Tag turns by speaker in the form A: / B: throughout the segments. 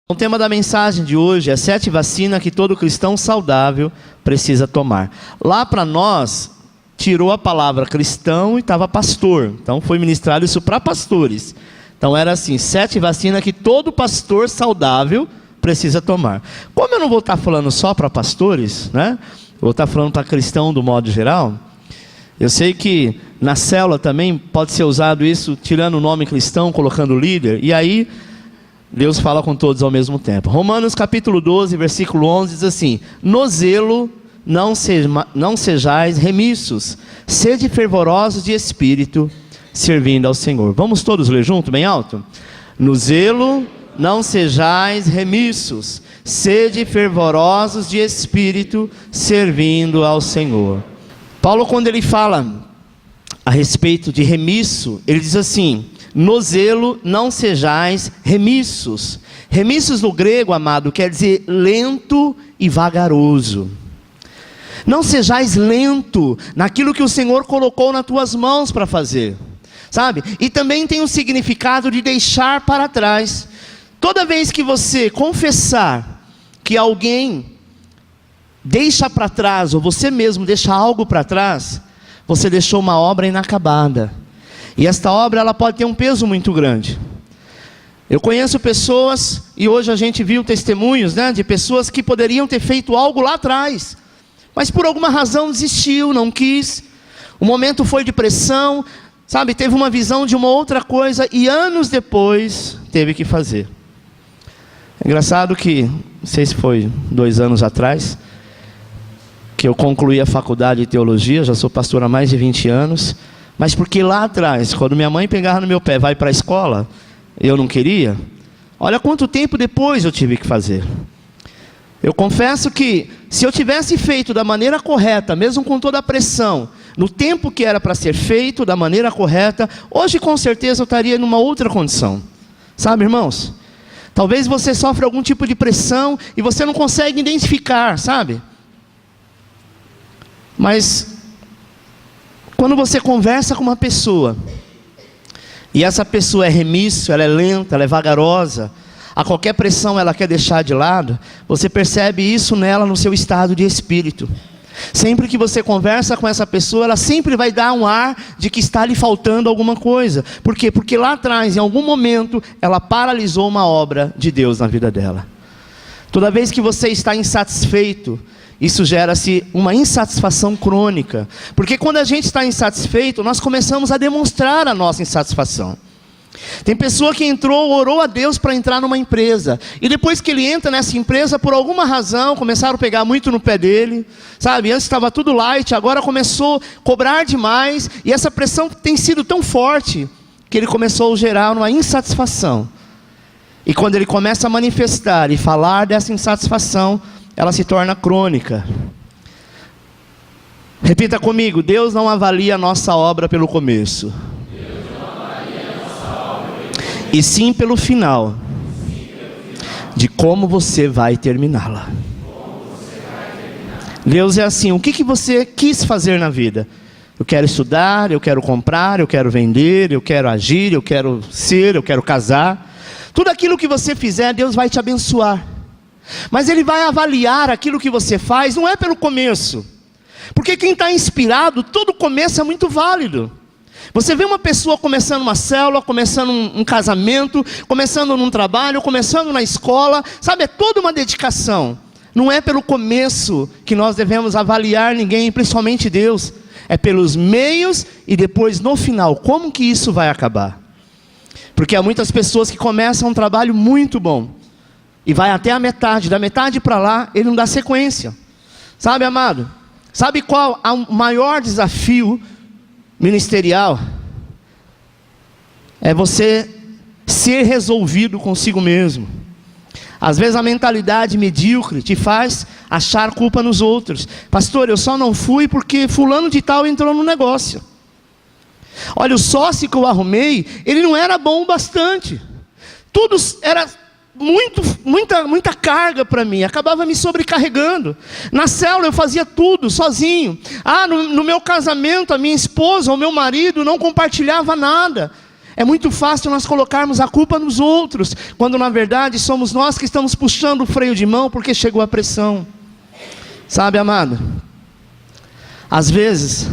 A: O tema da mensagem de hoje é 7 vacinas que todo cristão saudável precisa tomar. Lá para nós, tirou a palavra cristão e estava pastor. Então foi ministrado isso para pastores. Então era assim, 7 vacinas que todo pastor saudável precisa tomar. Como eu não vou estar falando só para pastores, né? Vou estar falando para cristão do modo geral. Eu sei que na célula também pode ser usado isso, tirando o nome cristão, colocando líder. E aí Deus fala com todos ao mesmo tempo. Romanos capítulo 12, versículo 11 diz assim: no zelo não sejais remissos, sede fervorosos de espírito, servindo ao Senhor. Vamos todos ler junto, bem alto? No zelo não sejais remissos, sede fervorosos de espírito, servindo ao Senhor. Paulo, quando ele fala a respeito de remisso, ele diz assim: no zelo não sejais remissos. Remissos no grego, amado, quer dizer lento e vagaroso. Não sejais lento naquilo que o Senhor colocou nas tuas mãos para fazer, sabe? E também tem o significado de deixar para trás. Toda vez que você confessar que alguém deixa para trás, ou você mesmo deixa algo para trás, você deixou uma obra inacabada. E esta obra, ela pode ter um peso muito grande. Eu conheço pessoas, e hoje a gente viu testemunhos, né, de pessoas que poderiam ter feito algo lá atrás, mas por alguma razão desistiu, não quis. O momento foi de pressão, sabe, teve uma visão de uma outra coisa, e anos depois teve que fazer. É engraçado que, não sei se foi 2 anos atrás, que eu concluí a faculdade de teologia, já sou pastor há mais de 20 anos, mas porque lá atrás, quando minha mãe pegava no meu pé, vai para a escola, eu não queria, olha quanto tempo depois eu tive que fazer. Eu confesso que, se eu tivesse feito da maneira correta, mesmo com toda a pressão, no tempo que era para ser feito, da maneira correta, hoje com certeza eu estaria numa outra condição. Sabe, irmãos? Talvez você sofra algum tipo de pressão e você não consegue identificar, sabe? Mas quando você conversa com uma pessoa, e essa pessoa é remisso, ela é lenta, ela é vagarosa, a qualquer pressão ela quer deixar de lado, você percebe isso nela no seu estado de espírito. Sempre que você conversa com essa pessoa, ela sempre vai dar um ar de que está lhe faltando alguma coisa. Por quê? Porque lá atrás, em algum momento, ela paralisou uma obra de Deus na vida dela. Toda vez que você está insatisfeito, isso gera-se uma insatisfação crônica. Porque quando a gente está insatisfeito, nós começamos a demonstrar a nossa insatisfação. Tem pessoa que entrou, orou a Deus para entrar numa empresa. E depois que ele entra nessa empresa, por alguma razão, começaram a pegar muito no pé dele. Sabe, antes estava tudo light, agora começou a cobrar demais. E essa pressão tem sido tão forte, que ele começou a gerar uma insatisfação. E quando ele começa a manifestar e falar dessa insatisfação, ela se torna crônica. Repita comigo: Deus não avalia a nossa obra pelo começo, e sim pelo final, de como você vai terminá-la. Deus é assim: o que você quis fazer na vida? Eu quero estudar, eu quero comprar, eu quero vender, eu quero agir, eu quero ser, eu quero casar. Tudo aquilo que você fizer, Deus vai te abençoar. Mas Ele vai avaliar aquilo que você faz, não é pelo começo. Porque quem está inspirado, todo começo é muito válido. Você vê uma pessoa começando uma célula, começando um casamento, começando num trabalho, começando na escola, sabe, é toda uma dedicação. Não é pelo começo que nós devemos avaliar ninguém, principalmente Deus. É pelos meios e depois no final, como que isso vai acabar. Porque há muitas pessoas que começam um trabalho muito bom, e vai até a metade, da metade para lá, ele não dá sequência. Sabe, amado? Sabe qual é o maior desafio ministerial? É você ser resolvido consigo mesmo. Às vezes a mentalidade medíocre te faz achar culpa nos outros. Pastor, eu só não fui porque fulano de tal entrou no negócio. Olha, o sócio que eu arrumei, ele não era bom o bastante. Tudo era muita carga para mim, acabava me sobrecarregando. Na célula eu fazia tudo sozinho. No meu casamento, a minha esposa, o meu marido não compartilhava nada. É muito fácil nós colocarmos a culpa nos outros, quando na verdade somos nós que estamos puxando o freio de mão porque chegou a pressão. Sabe, amado? Às vezes,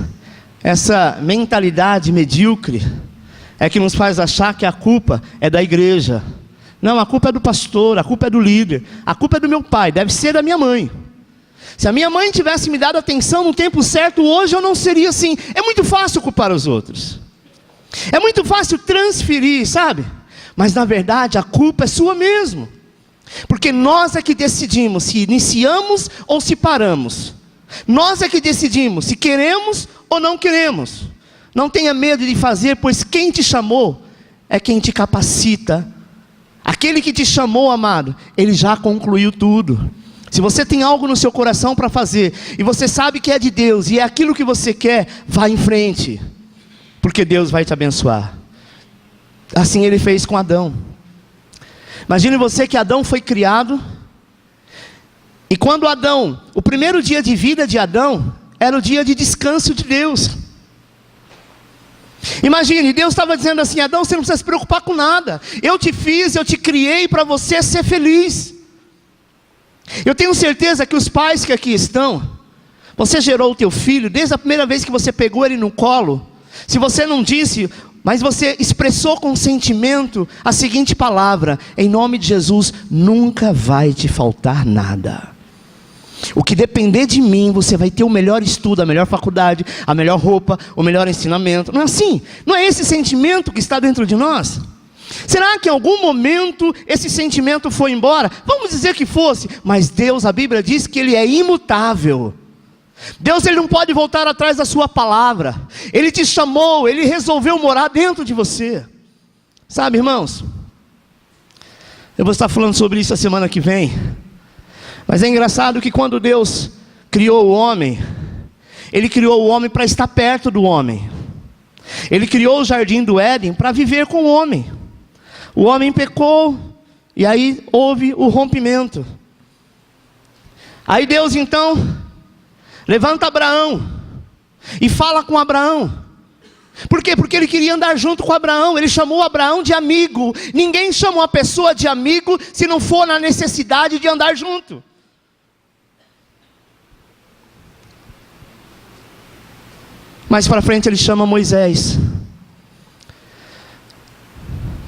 A: essa mentalidade medíocre é que nos faz achar que a culpa é da igreja. Não, a culpa é do pastor, a culpa é do líder, a culpa é do meu pai, deve ser da minha mãe. Se a minha mãe tivesse me dado atenção no tempo certo, hoje eu não seria assim. É muito fácil culpar os outros. É muito fácil transferir, sabe? Mas na verdade a culpa é sua mesmo. Porque nós é que decidimos se iniciamos ou se paramos. Nós é que decidimos se queremos ou não queremos. Não tenha medo de fazer, pois quem te chamou é quem te capacita. Aquele que te chamou, amado, ele já concluiu tudo. Se você tem algo no seu coração para fazer, e você sabe que é de Deus, e é aquilo que você quer, vá em frente, porque Deus vai te abençoar. Assim ele fez com Adão. Imagine você que Adão foi criado, e quando Adão, o primeiro dia de vida de Adão, era o dia de descanso de Deus. Imagine, Deus estava dizendo assim: Adão, você não precisa se preocupar com nada, eu te fiz, eu te criei para você ser feliz. Eu tenho certeza que os pais que aqui estão, você gerou o teu filho, desde a primeira vez que você pegou ele no colo, se você não disse, mas você expressou com sentimento a seguinte palavra: em nome de Jesus, nunca vai te faltar nada. O que depender de mim, você vai ter o melhor estudo, a melhor faculdade, a melhor roupa, o melhor ensinamento. Não é assim? Não é esse sentimento que está dentro de nós? Será que em algum momento esse sentimento foi embora? Vamos dizer que fosse, mas Deus, a Bíblia diz que Ele é imutável. Deus, Ele não pode voltar atrás da sua palavra. Ele te chamou, Ele resolveu morar dentro de você. Sabe, irmãos, eu vou estar falando sobre isso a semana que vem. Mas é engraçado que quando Deus criou o homem, Ele criou o homem para estar perto do homem. Ele criou o jardim do Éden para viver com o homem. O homem pecou, e aí houve o rompimento. Aí Deus então levanta Abraão e fala com Abraão. Por quê? Porque ele queria andar junto com Abraão. Ele chamou Abraão de amigo. Ninguém chama uma pessoa de amigo se não for na necessidade de andar junto. Mais para frente ele chama Moisés.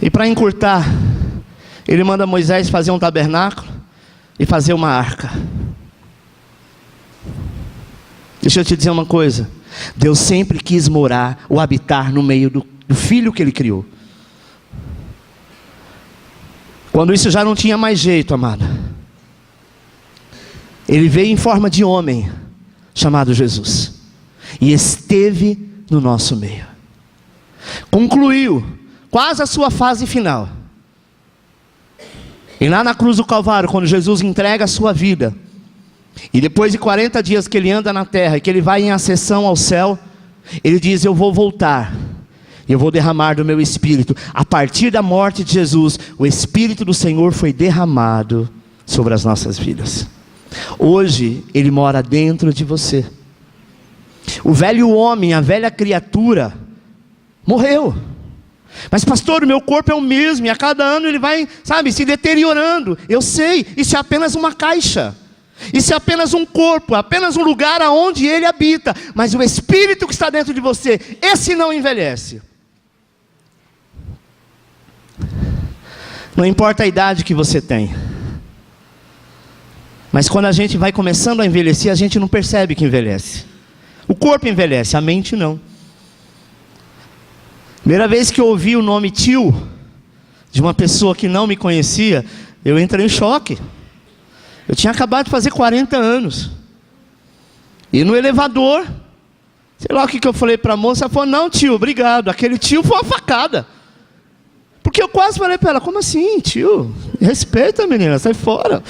A: E para encurtar, ele manda Moisés fazer um tabernáculo e fazer uma arca. Deixa eu te dizer uma coisa: Deus sempre quis morar ou habitar no meio do filho que Ele criou. Quando isso já não tinha mais jeito, amada, Ele veio em forma de homem, chamado Jesus, e esteve no nosso meio. Concluiu quase a sua fase final. E lá na cruz do Calvário, quando Jesus entrega a sua vida, e depois de 40 dias que Ele anda na terra, e que Ele vai em ascensão ao céu, Ele diz: eu vou voltar, e eu vou derramar do meu Espírito. A partir da morte de Jesus, o Espírito do Senhor foi derramado sobre as nossas vidas. Hoje, Ele mora dentro de você. O velho homem, a velha criatura, morreu. Mas pastor, o meu corpo é o mesmo, e a cada ano ele vai, sabe, se deteriorando. Eu sei, isso é apenas uma caixa. Isso é apenas um corpo, apenas um lugar aonde ele habita. Mas o Espírito que está dentro de você, esse não envelhece. Não importa a idade que você tem. Mas quando a gente vai começando a envelhecer, a gente não percebe que envelhece. O corpo envelhece, a mente não. Primeira vez que eu ouvi o nome tio de uma pessoa que não me conhecia, eu entrei em choque. Eu tinha acabado de fazer 40 anos. E no elevador, sei lá o que eu falei para a moça. Ela falou: não, tio, obrigado. Aquele tio foi uma facada. Porque eu quase falei para ela: como assim, tio? Respeita, menina, sai fora.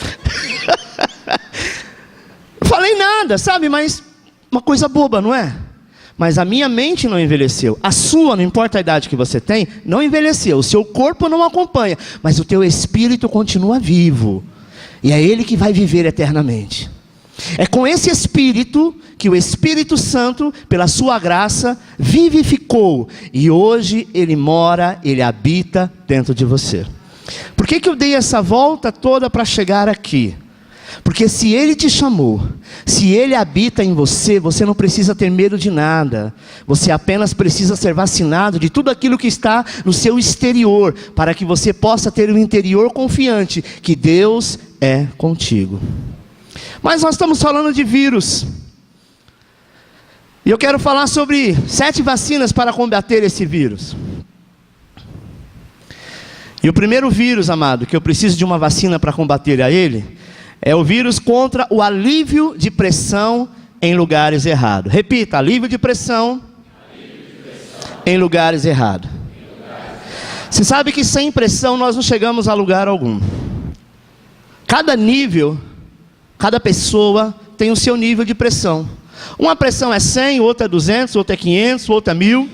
A: Não falei nada, sabe? Mas uma coisa boba, não é? Mas a minha mente não envelheceu. A sua, não importa a idade que você tem, não envelheceu. O seu corpo não acompanha, mas o teu espírito continua vivo. E é Ele que vai viver eternamente. É com esse Espírito que o Espírito Santo, pela sua graça, vivificou. E hoje ele mora, ele habita dentro de você. Por que eu dei essa volta toda para chegar aqui? Porque se ele te chamou, se ele habita em você, você não precisa ter medo de nada. Você apenas precisa ser vacinado de tudo aquilo que está no seu exterior, para que você possa ter um interior confiante que Deus é contigo. Mas nós estamos falando de vírus. E eu quero falar sobre 7 vacinas para combater esse vírus. E o primeiro vírus, amado, que eu preciso de uma vacina para combater a ele, é o vírus contra o alívio de pressão em lugares errados. Repita, alívio de pressão, em lugares errados. Você sabe que sem pressão nós não chegamos a lugar algum. Cada nível, cada pessoa tem o seu nível de pressão. Uma pressão é 100, outra é 200, outra é 500, outra é 1000.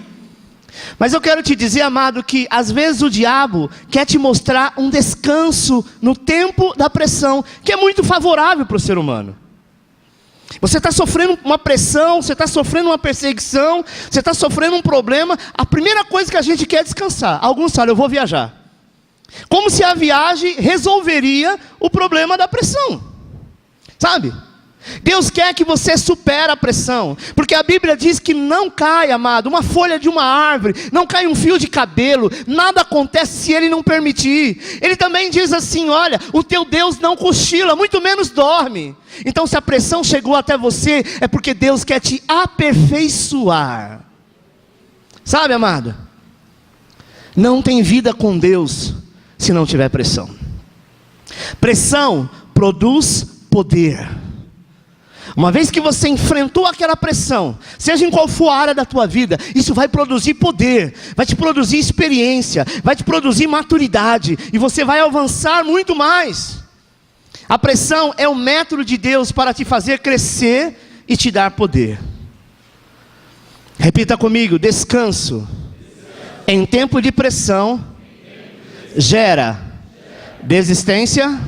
A: Mas eu quero te dizer, amado, que às vezes o diabo quer te mostrar um descanso no tempo da pressão, que é muito favorável para o ser humano. Você está sofrendo uma pressão, você está sofrendo uma perseguição, você está sofrendo um problema. A primeira coisa que a gente quer é descansar. Alguns falam, eu vou viajar. Como se a viagem resolveria o problema da pressão. Sabe? Deus quer que você supere a pressão, porque a Bíblia diz que não cai, amado, uma folha de uma árvore, não cai um fio de cabelo, nada acontece se Ele não permitir. Ele também diz assim, olha, o teu Deus não cochila, muito menos dorme. Então se a pressão chegou até você, é porque Deus quer te aperfeiçoar. Sabe, amado? Não tem vida com Deus se não tiver pressão. Pressão produz poder. Uma vez que você enfrentou aquela pressão, seja em qual for a área da tua vida, isso vai produzir poder, vai te produzir experiência, vai te produzir maturidade, e você vai avançar muito mais. A pressão é o método de Deus para te fazer crescer e te dar poder. Repita comigo, descanso em tempo de pressão gera desistência,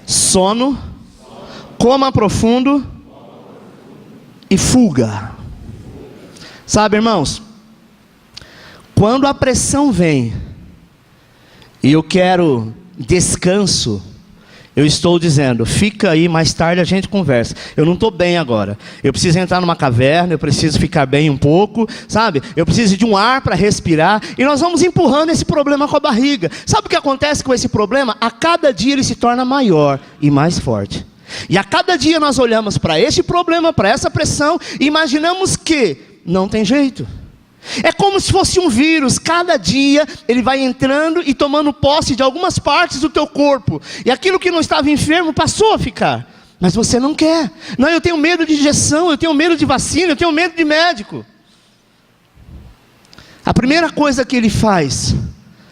A: sono, coma profundo e fuga. Sabe, irmãos, quando a pressão vem e eu quero descanso, eu estou dizendo, fica aí, mais tarde a gente conversa. Eu não estou bem agora. Eu preciso entrar numa caverna, eu preciso ficar bem um pouco, sabe? Eu preciso de um ar para respirar. E nós vamos empurrando esse problema com a barriga. Sabe o que acontece com esse problema? A cada dia ele se torna maior e mais forte. E a cada dia nós olhamos para este problema, para essa pressão, e imaginamos que não tem jeito. É como se fosse um vírus, cada dia ele vai entrando e tomando posse de algumas partes do teu corpo. E aquilo que não estava enfermo passou a ficar. Mas você não quer. Não, eu tenho medo de injeção, eu tenho medo de vacina, eu tenho medo de médico. A primeira coisa que ele faz,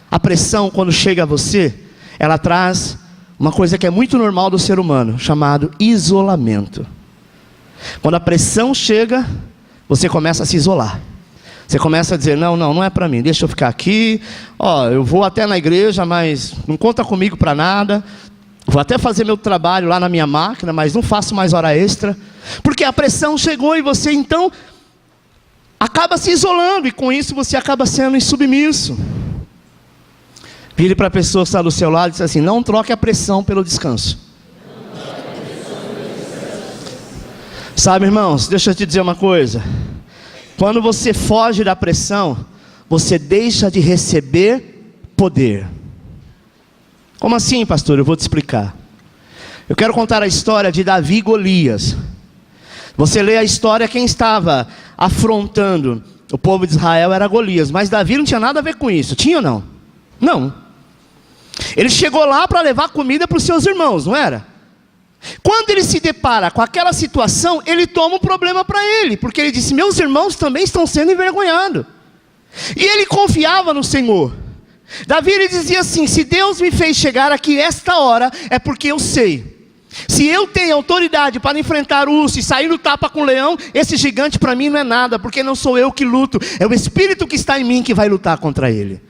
A: a pressão quando chega a você, ela traz uma coisa que é muito normal do ser humano, chamado isolamento. Quando a pressão chega, você começa a se isolar. Você começa a dizer, não é para mim, deixa eu ficar aqui. Eu vou até na igreja, mas não conta comigo para nada. Vou até fazer meu trabalho lá na minha máquina, mas não faço mais hora extra. Porque a pressão chegou e você então acaba se isolando. E com isso você acaba sendo insubmisso. Vire para a pessoa que está do seu lado e diz assim, não troque a pressão pelo descanso. Sabe, irmãos, deixa eu te dizer uma coisa. Quando você foge da pressão, você deixa de receber poder. Como assim, pastor? Eu vou te explicar. Eu quero contar a história de Davi e Golias. Você lê a história, quem estava afrontando o povo de Israel era Golias. Mas Davi não tinha nada a ver com isso. Tinha ou não? Não. Ele chegou lá para levar comida para os seus irmãos, não era? Quando ele se depara com aquela situação, ele toma um problema para ele, porque ele disse, meus irmãos também estão sendo envergonhados. E ele confiava no Senhor. Davi ele dizia assim, se Deus me fez chegar aqui esta hora, é porque eu sei. Se eu tenho autoridade para enfrentar o urso e sair no tapa com o leão, esse gigante para mim não é nada, porque não sou eu que luto, é o Espírito que está em mim que vai lutar contra ele.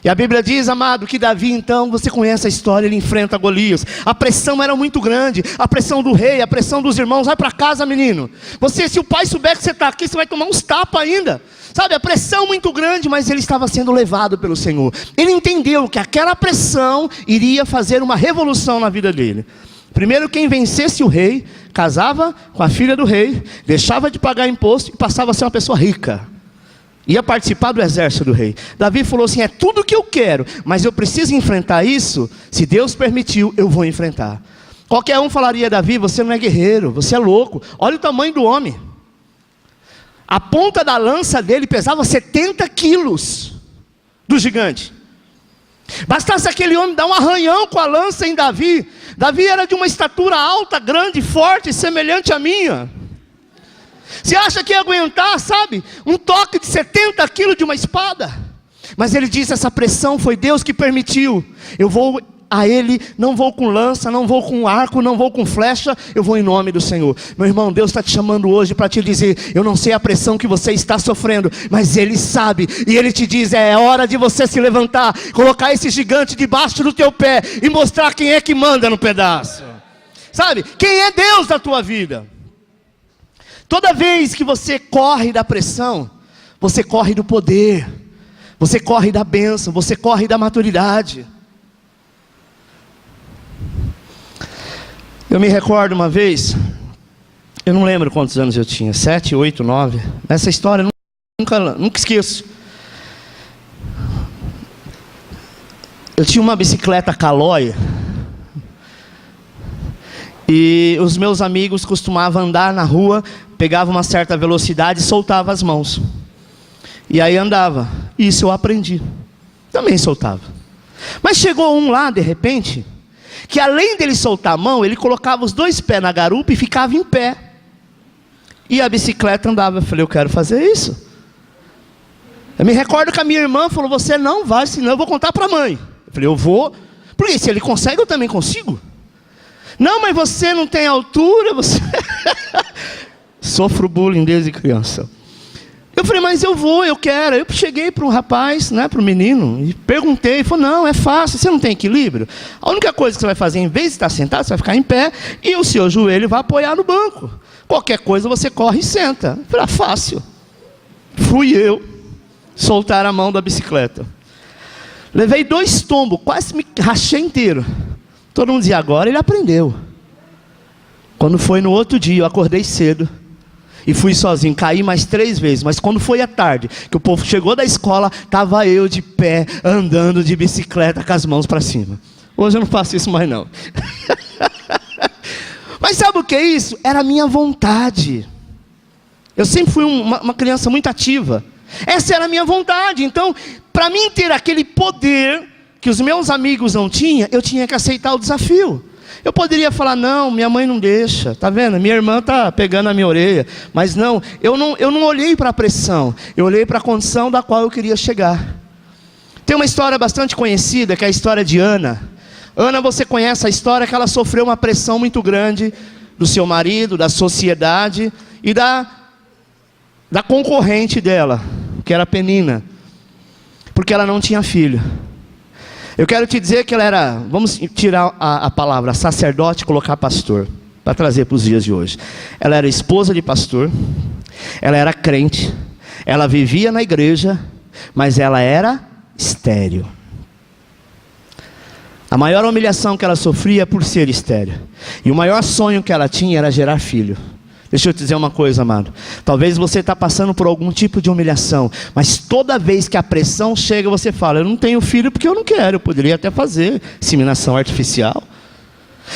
A: E a Bíblia diz, amado, que Davi, então, você conhece a história, ele enfrenta Golias. A pressão era muito grande, a pressão do rei, a pressão dos irmãos. Vai para casa, menino. Se o pai souber que você está aqui, você vai tomar uns tapas ainda. Sabe, a pressão muito grande, mas ele estava sendo levado pelo Senhor. Ele entendeu que aquela pressão iria fazer uma revolução na vida dele. Primeiro, quem vencesse o rei, casava com a filha do rei, deixava de pagar imposto e passava a ser uma pessoa rica. Ia participar do exército do rei. Davi falou assim, é tudo o que eu quero, mas eu preciso enfrentar isso. Se Deus permitiu, eu vou enfrentar. Qualquer um falaria, Davi, você não é guerreiro, você é louco. Olha o tamanho do homem. A ponta da lança dele pesava 70 quilos do gigante. Bastasse aquele homem dar um arranhão com a lança em Davi. Davi era de uma estatura alta, grande, forte, semelhante à minha. Você acha que ia aguentar, sabe, um toque de 70 quilos de uma espada? Mas ele disse, essa pressão foi Deus que permitiu. Eu vou a Ele, não vou com lança, não vou com arco, não vou com flecha, eu vou em nome do Senhor. Meu irmão, Deus está te chamando hoje para te dizer, eu não sei a pressão que você está sofrendo, mas Ele sabe, e Ele te diz, é hora de você se levantar, colocar esse gigante debaixo do teu pé, e mostrar quem é que manda no pedaço. Sabe, quem é Deus na tua vida? Toda vez que você corre da pressão, você corre do poder, você corre da bênção, você corre da maturidade. Eu me recordo uma vez, eu não lembro quantos anos eu tinha, 7, 8, 9. Essa história eu nunca esqueço. Eu tinha uma bicicleta Caloi, e os meus amigos costumavam andar na rua, pegava uma certa velocidade e soltava as mãos. E aí andava. Isso eu aprendi. Também soltava. Mas chegou um lá, de repente, que além dele soltar a mão, ele colocava os 2 pés na garupa e ficava em pé. E a bicicleta andava. Eu falei, eu quero fazer isso. Eu me recordo que a minha irmã falou, você não vai, senão eu vou contar para a mãe. Eu falei, eu vou. Porque se ele consegue, eu também consigo. Não, mas você não tem altura, você... Sofro bullying desde criança. Eu falei, mas eu vou, eu quero. Eu cheguei para um rapaz, né, para o menino, e perguntei. Ele falou, não, é fácil, você não tem equilíbrio. A única coisa que você vai fazer, em vez de estar sentado, você vai ficar em pé, e o seu joelho vai apoiar no banco. Qualquer coisa você corre e senta. Eu falei, fácil. Fui eu soltar a mão da bicicleta. Levei 2 tombos, quase me rachei inteiro. Todo mundo dizia, agora ele aprendeu. Quando foi no outro dia, eu acordei cedo. E fui sozinho, caí mais 3 vezes. Mas quando foi à tarde, que o povo chegou da escola, estava eu de pé, andando de bicicleta com as mãos para cima. Hoje eu não faço isso mais não. Mas sabe o que é isso? Era a minha vontade. Eu sempre fui uma criança muito ativa. Essa era a minha vontade. Então, para mim ter aquele poder que os meus amigos não tinham, eu tinha que aceitar o desafio. Eu poderia falar, não, minha mãe não deixa, tá vendo? Minha irmã está pegando a minha orelha. Mas não, eu não olhei para a pressão, eu olhei para a condição da qual eu queria chegar. Tem uma história bastante conhecida, que é a história de Ana. Ana, você conhece a história que ela sofreu uma pressão muito grande do seu marido, da sociedade e da concorrente dela, que era Penina, porque ela não tinha filho. Eu quero te dizer que ela era, vamos tirar a palavra sacerdote e colocar pastor, para trazer para os dias de hoje. Ela era esposa de pastor, ela era crente, ela vivia na igreja, mas ela era estéril. A maior humilhação que ela sofria é por ser estéril. E o maior sonho que ela tinha era gerar filho. Deixa eu te dizer uma coisa, amado. Talvez você está passando por algum tipo de humilhação, mas toda vez que a pressão chega, você fala, eu não tenho filho porque eu não quero, eu poderia até fazer inseminação artificial.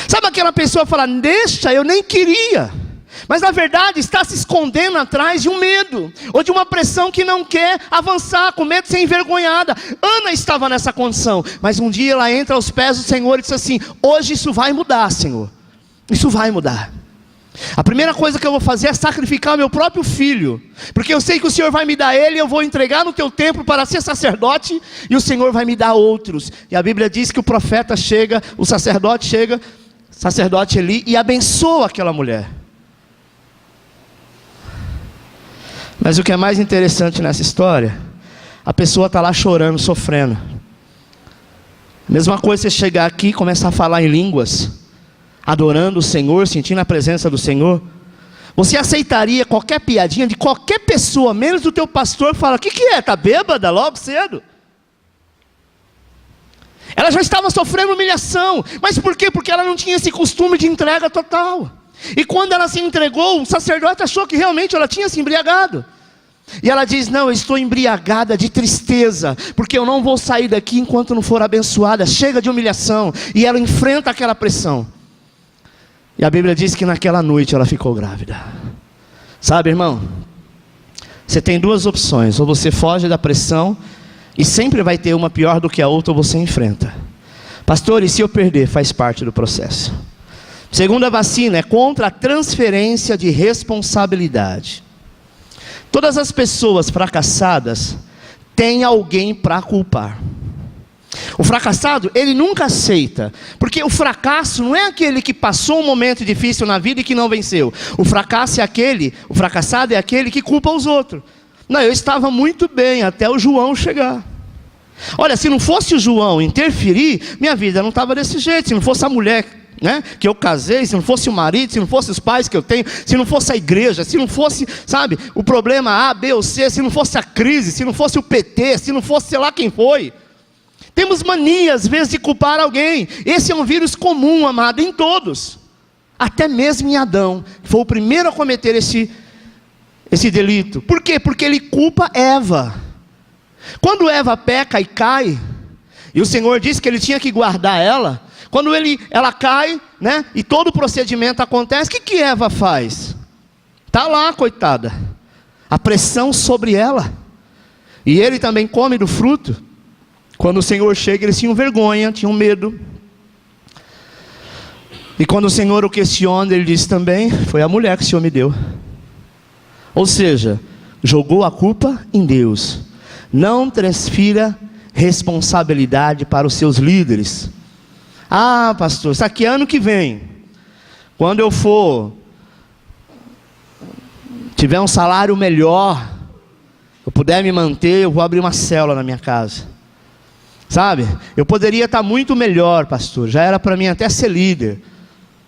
A: Sabe aquela pessoa que fala, deixa, eu nem queria. Mas na verdade está se escondendo atrás de um medo, ou de uma pressão que não quer avançar, com medo de ser envergonhada. Ana estava nessa condição, mas um dia ela entra aos pés do Senhor e diz assim, hoje isso vai mudar, Senhor. Isso vai mudar. A primeira coisa que eu vou fazer é sacrificar meu próprio filho, porque eu sei que o Senhor vai me dar ele, eu vou entregar no teu templo para ser sacerdote, e o Senhor vai me dar outros. E a Bíblia diz que o profeta chega, o sacerdote chega, sacerdote Eli, e abençoa aquela mulher. Mas o que é mais interessante nessa história, a pessoa está lá chorando, sofrendo, Mesma coisa você chegar aqui e começar a falar em línguas, adorando o Senhor, sentindo a presença do Senhor. Você aceitaria qualquer piadinha de qualquer pessoa, menos do teu pastor, fala: o que é? Está bêbada logo cedo? Ela já estava sofrendo humilhação. Mas por quê? Porque ela não tinha esse costume de entrega total. E quando ela se entregou, o sacerdote achou que realmente ela tinha se embriagado. E ela diz: não, eu estou embriagada de tristeza, porque eu não vou sair daqui enquanto não for abençoada. Chega de humilhação. E ela enfrenta aquela pressão. E a Bíblia diz que naquela noite ela ficou grávida. Sabe, irmão, você tem duas opções: ou você foge da pressão, e sempre vai ter uma pior do que a outra, ou você enfrenta. Pastor, e se eu perder? Faz parte do processo. Segunda vacina é contra a transferência de responsabilidade. Todas as pessoas fracassadas têm alguém para culpar. O fracassado, ele nunca aceita, porque o fracasso não é aquele que passou um momento difícil na vida e que não venceu. O fracassado é aquele que culpa os outros. Não, eu estava muito bem até o João chegar. Olha, se não fosse o João interferir, minha vida não estava desse jeito. Se não fosse a mulher, né, que eu casei, se não fosse o marido, se não fosse os pais que eu tenho, se não fosse a igreja, se não fosse, sabe, o problema A, B ou C, se não fosse a crise, se não fosse o PT, se não fosse sei lá quem foi. Temos mania às vezes de culpar alguém. Esse é um vírus comum, amado, em todos. Até mesmo em Adão, que foi o primeiro a cometer esse delito. Por quê? Porque ele culpa Eva. Quando Eva peca e cai, e o Senhor disse que ele tinha que guardar ela, quando ela cai, né, e todo o procedimento acontece, o que Eva faz? Está lá, coitada, a pressão sobre ela, e ele também come do fruto. Quando o Senhor chega, eles tinham vergonha, tinham medo, e quando o Senhor o questiona, ele diz também: foi a mulher que o Senhor me deu. Ou seja, jogou a culpa em Deus. Não transfira responsabilidade para os seus líderes. Ah, pastor, isso aqui é ano que vem, quando eu tiver um salário melhor, eu puder me manter, eu vou abrir uma célula na minha casa. Sabe, eu poderia estar muito melhor, pastor, já era para mim até ser líder,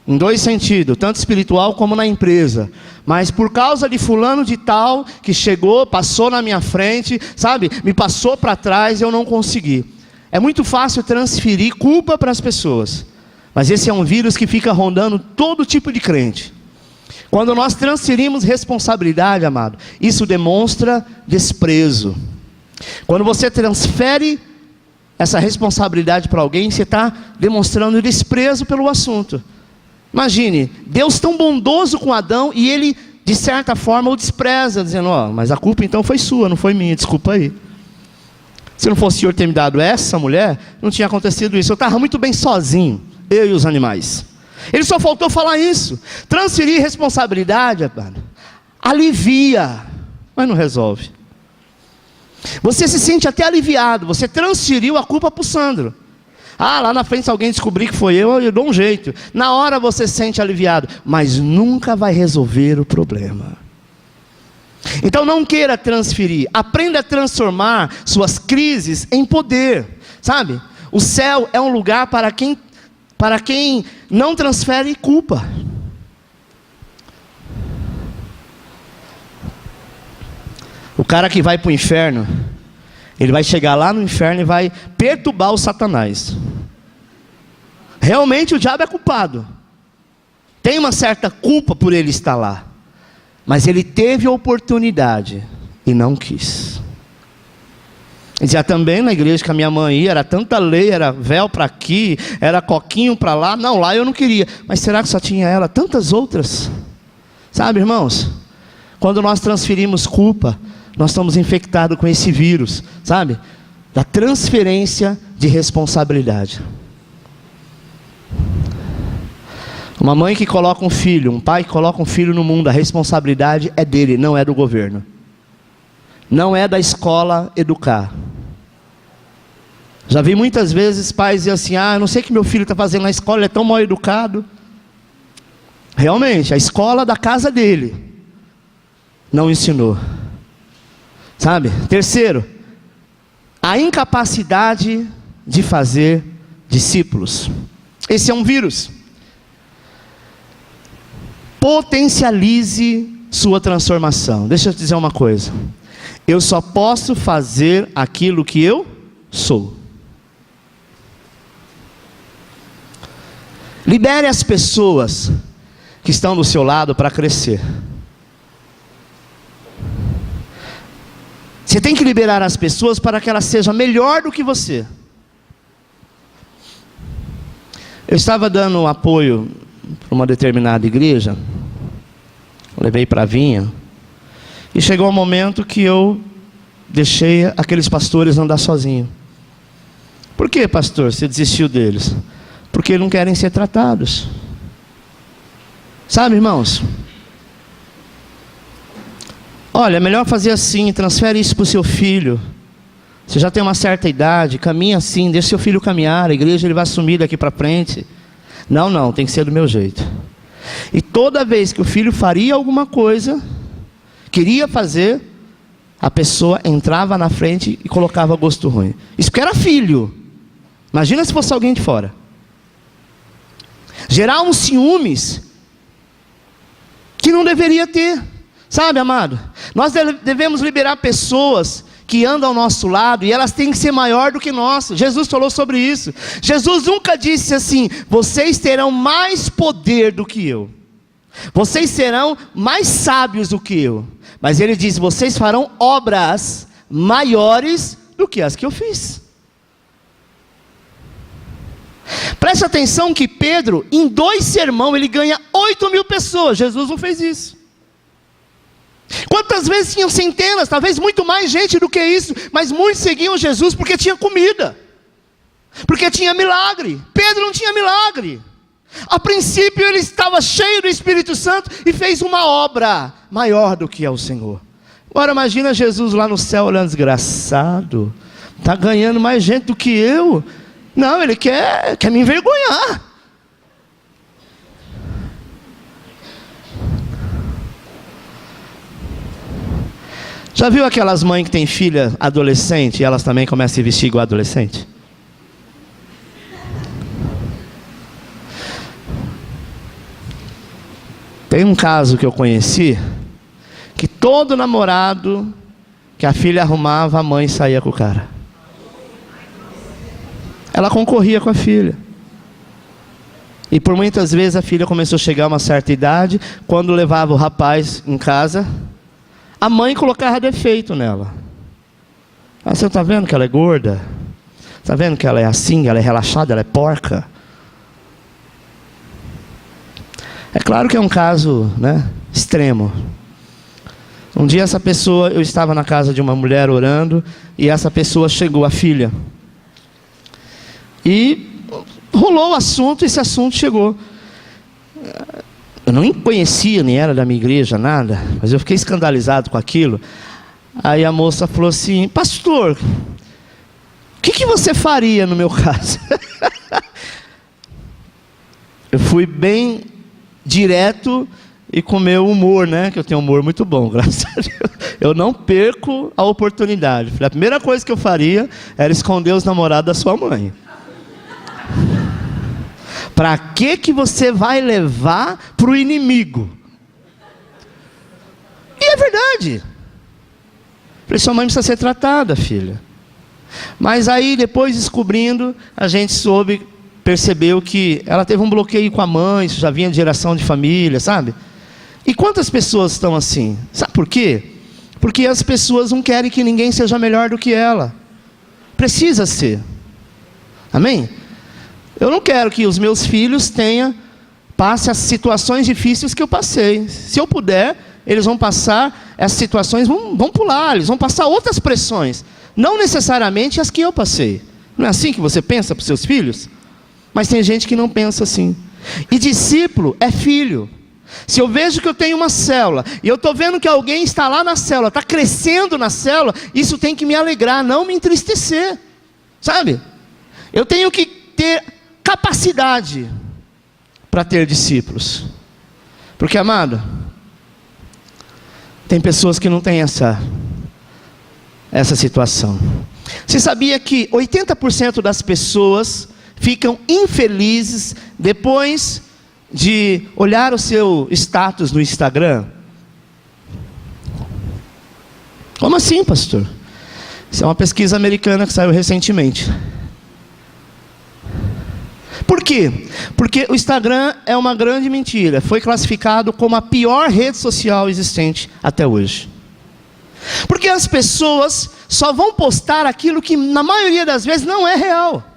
A: em dois sentidos, tanto espiritual como na empresa, mas por causa de fulano de tal, que chegou, passou na minha frente, sabe, me passou para trás, eu não consegui. É muito fácil transferir culpa para as pessoas, mas esse é um vírus que fica rondando todo tipo de crente. Quando nós transferimos responsabilidade, amado, isso demonstra desprezo. Quando você transfere essa responsabilidade para alguém, você está demonstrando desprezo pelo assunto. Imagine, Deus tão bondoso com Adão, e ele, de certa forma, o despreza, dizendo: ó, mas a culpa então foi sua, não foi minha, desculpa aí. Se não fosse o Senhor ter me dado essa mulher, não tinha acontecido isso. Eu estava muito bem sozinho, eu e os animais. Ele só faltou falar isso. Transferir responsabilidade, mano, alivia, mas não resolve. Você se sente até aliviado, você transferiu a culpa para o Sandro. Ah, lá na frente, se alguém descobrir que foi eu dou um jeito. Na hora você se sente aliviado, mas nunca vai resolver o problema. Então não queira transferir, aprenda a transformar suas crises em poder, sabe? O céu é um lugar para quem não transfere culpa. O cara que vai para o inferno, ele vai chegar lá no inferno e vai perturbar o Satanás. Realmente o diabo é culpado, tem uma certa culpa por ele estar lá, mas ele teve a oportunidade e não quis. Já também na igreja que a minha mãe ia, era tanta lei, era véu para aqui, era coquinho para lá. Não, lá eu não queria. Mas será que só tinha ela? Tantas outras. Sabe, irmãos, quando nós transferimos culpa, nós estamos infectados com esse vírus, sabe, da transferência de responsabilidade. Uma mãe que coloca um filho, um pai que coloca um filho no mundo, a responsabilidade é dele, não é do governo, não é da escola educar. Já vi muitas vezes pais dizer assim: ah, eu não sei o que meu filho está fazendo na escola, ele é tão mal educado. Realmente, a escola da casa dele não ensinou, sabe? Terceiro, a incapacidade de fazer discípulos. Esse é um vírus. Potencialize sua transformação. Deixa eu te dizer uma coisa. Eu só posso fazer aquilo que eu sou. Libere as pessoas que estão do seu lado para crescer. Você tem que liberar as pessoas para que elas sejam melhor do que você. Eu estava dando um apoio para uma determinada igreja, levei para a vinha, e chegou um momento que eu deixei aqueles pastores andar sozinhos. Por que, pastor, você desistiu deles? Porque não querem ser tratados. Sabe, irmãos? Olha, é melhor fazer assim, transfere isso para o seu filho. Você já tem uma certa idade, caminha assim, deixa seu filho caminhar, a igreja ele vai assumir daqui para frente. Não, tem que ser do meu jeito. E toda vez que o filho faria alguma coisa, queria fazer, a pessoa entrava na frente e colocava gosto ruim. Isso porque era filho. Imagina se fosse alguém de fora. Gerar uns ciúmes que não deveria ter. Sabe, amado? Nós devemos liberar pessoas que andam ao nosso lado, e elas têm que ser maior do que nós. Jesus falou sobre isso. Jesus nunca disse assim: vocês terão mais poder do que eu, vocês serão mais sábios do que eu. Mas ele diz: vocês farão obras maiores do que as que eu fiz. Preste atenção que Pedro, em 2 sermões, ele ganha 8.000 pessoas. Jesus não fez isso. Quantas vezes tinham centenas, talvez muito mais gente do que isso, mas muitos seguiam Jesus porque tinha comida, porque tinha milagre. Pedro não tinha milagre. A princípio ele estava cheio do Espírito Santo e fez uma obra maior do que é o Senhor. Agora imagina Jesus lá no céu olhando: desgraçado, está ganhando mais gente do que eu. Não, ele quer me envergonhar. Já viu aquelas mães que têm filha adolescente e elas também começam a se vestir igual adolescente? Tem um caso que eu conheci, que todo namorado que a filha arrumava, a mãe saía com o cara. Ela concorria com a filha. E por muitas vezes a filha começou a chegar a uma certa idade, quando levava o rapaz em casa, a mãe colocava defeito nela. Ah, você está vendo que ela é gorda? Está vendo que ela é assim, ela é relaxada, ela é porca? É claro que é um caso, né, extremo. Um dia essa pessoa, eu estava na casa de uma mulher orando, e essa pessoa chegou, a filha. E rolou o assunto, esse assunto chegou. Eu não conhecia, nem era da minha igreja, nada, mas eu fiquei escandalizado com aquilo. Aí a moça falou assim: pastor, o que você faria no meu caso? Eu fui bem direto e com meu humor, né? Que eu tenho um humor muito bom, graças a Deus. Eu não perco a oportunidade. Falei, a primeira coisa que eu faria era esconder os namorados da sua mãe. Para que você vai levar para o inimigo? E é verdade. Falei, sua mãe precisa ser tratada, filha. Mas aí depois descobrindo, a gente percebeu que ela teve um bloqueio com a mãe, isso já vinha de geração de família, sabe? E quantas pessoas estão assim? Sabe por quê? Porque as pessoas não querem que ninguém seja melhor do que ela. Precisa ser. Amém? Eu não quero que os meus filhos passem as situações difíceis que eu passei. Se eu puder, eles vão passar essas situações, vão pular, eles vão passar outras pressões. Não necessariamente as que eu passei. Não é assim que você pensa para os seus filhos? Mas tem gente que não pensa assim. E discípulo é filho. Se eu vejo que eu tenho uma célula, e eu estou vendo que alguém está lá na célula, está crescendo na célula, isso tem que me alegrar, não me entristecer. Sabe? Eu tenho que ter capacidade para ter discípulos. Porque, amado, tem pessoas que não têm essa situação. Você sabia que 80% das pessoas ficam infelizes depois de olhar o seu status no Instagram? Como assim, pastor? Isso é uma pesquisa americana que saiu recentemente. Por quê? Porque o Instagram é uma grande mentira. Foi classificado como a pior rede social existente até hoje. Porque as pessoas só vão postar aquilo que na maioria das vezes não é real.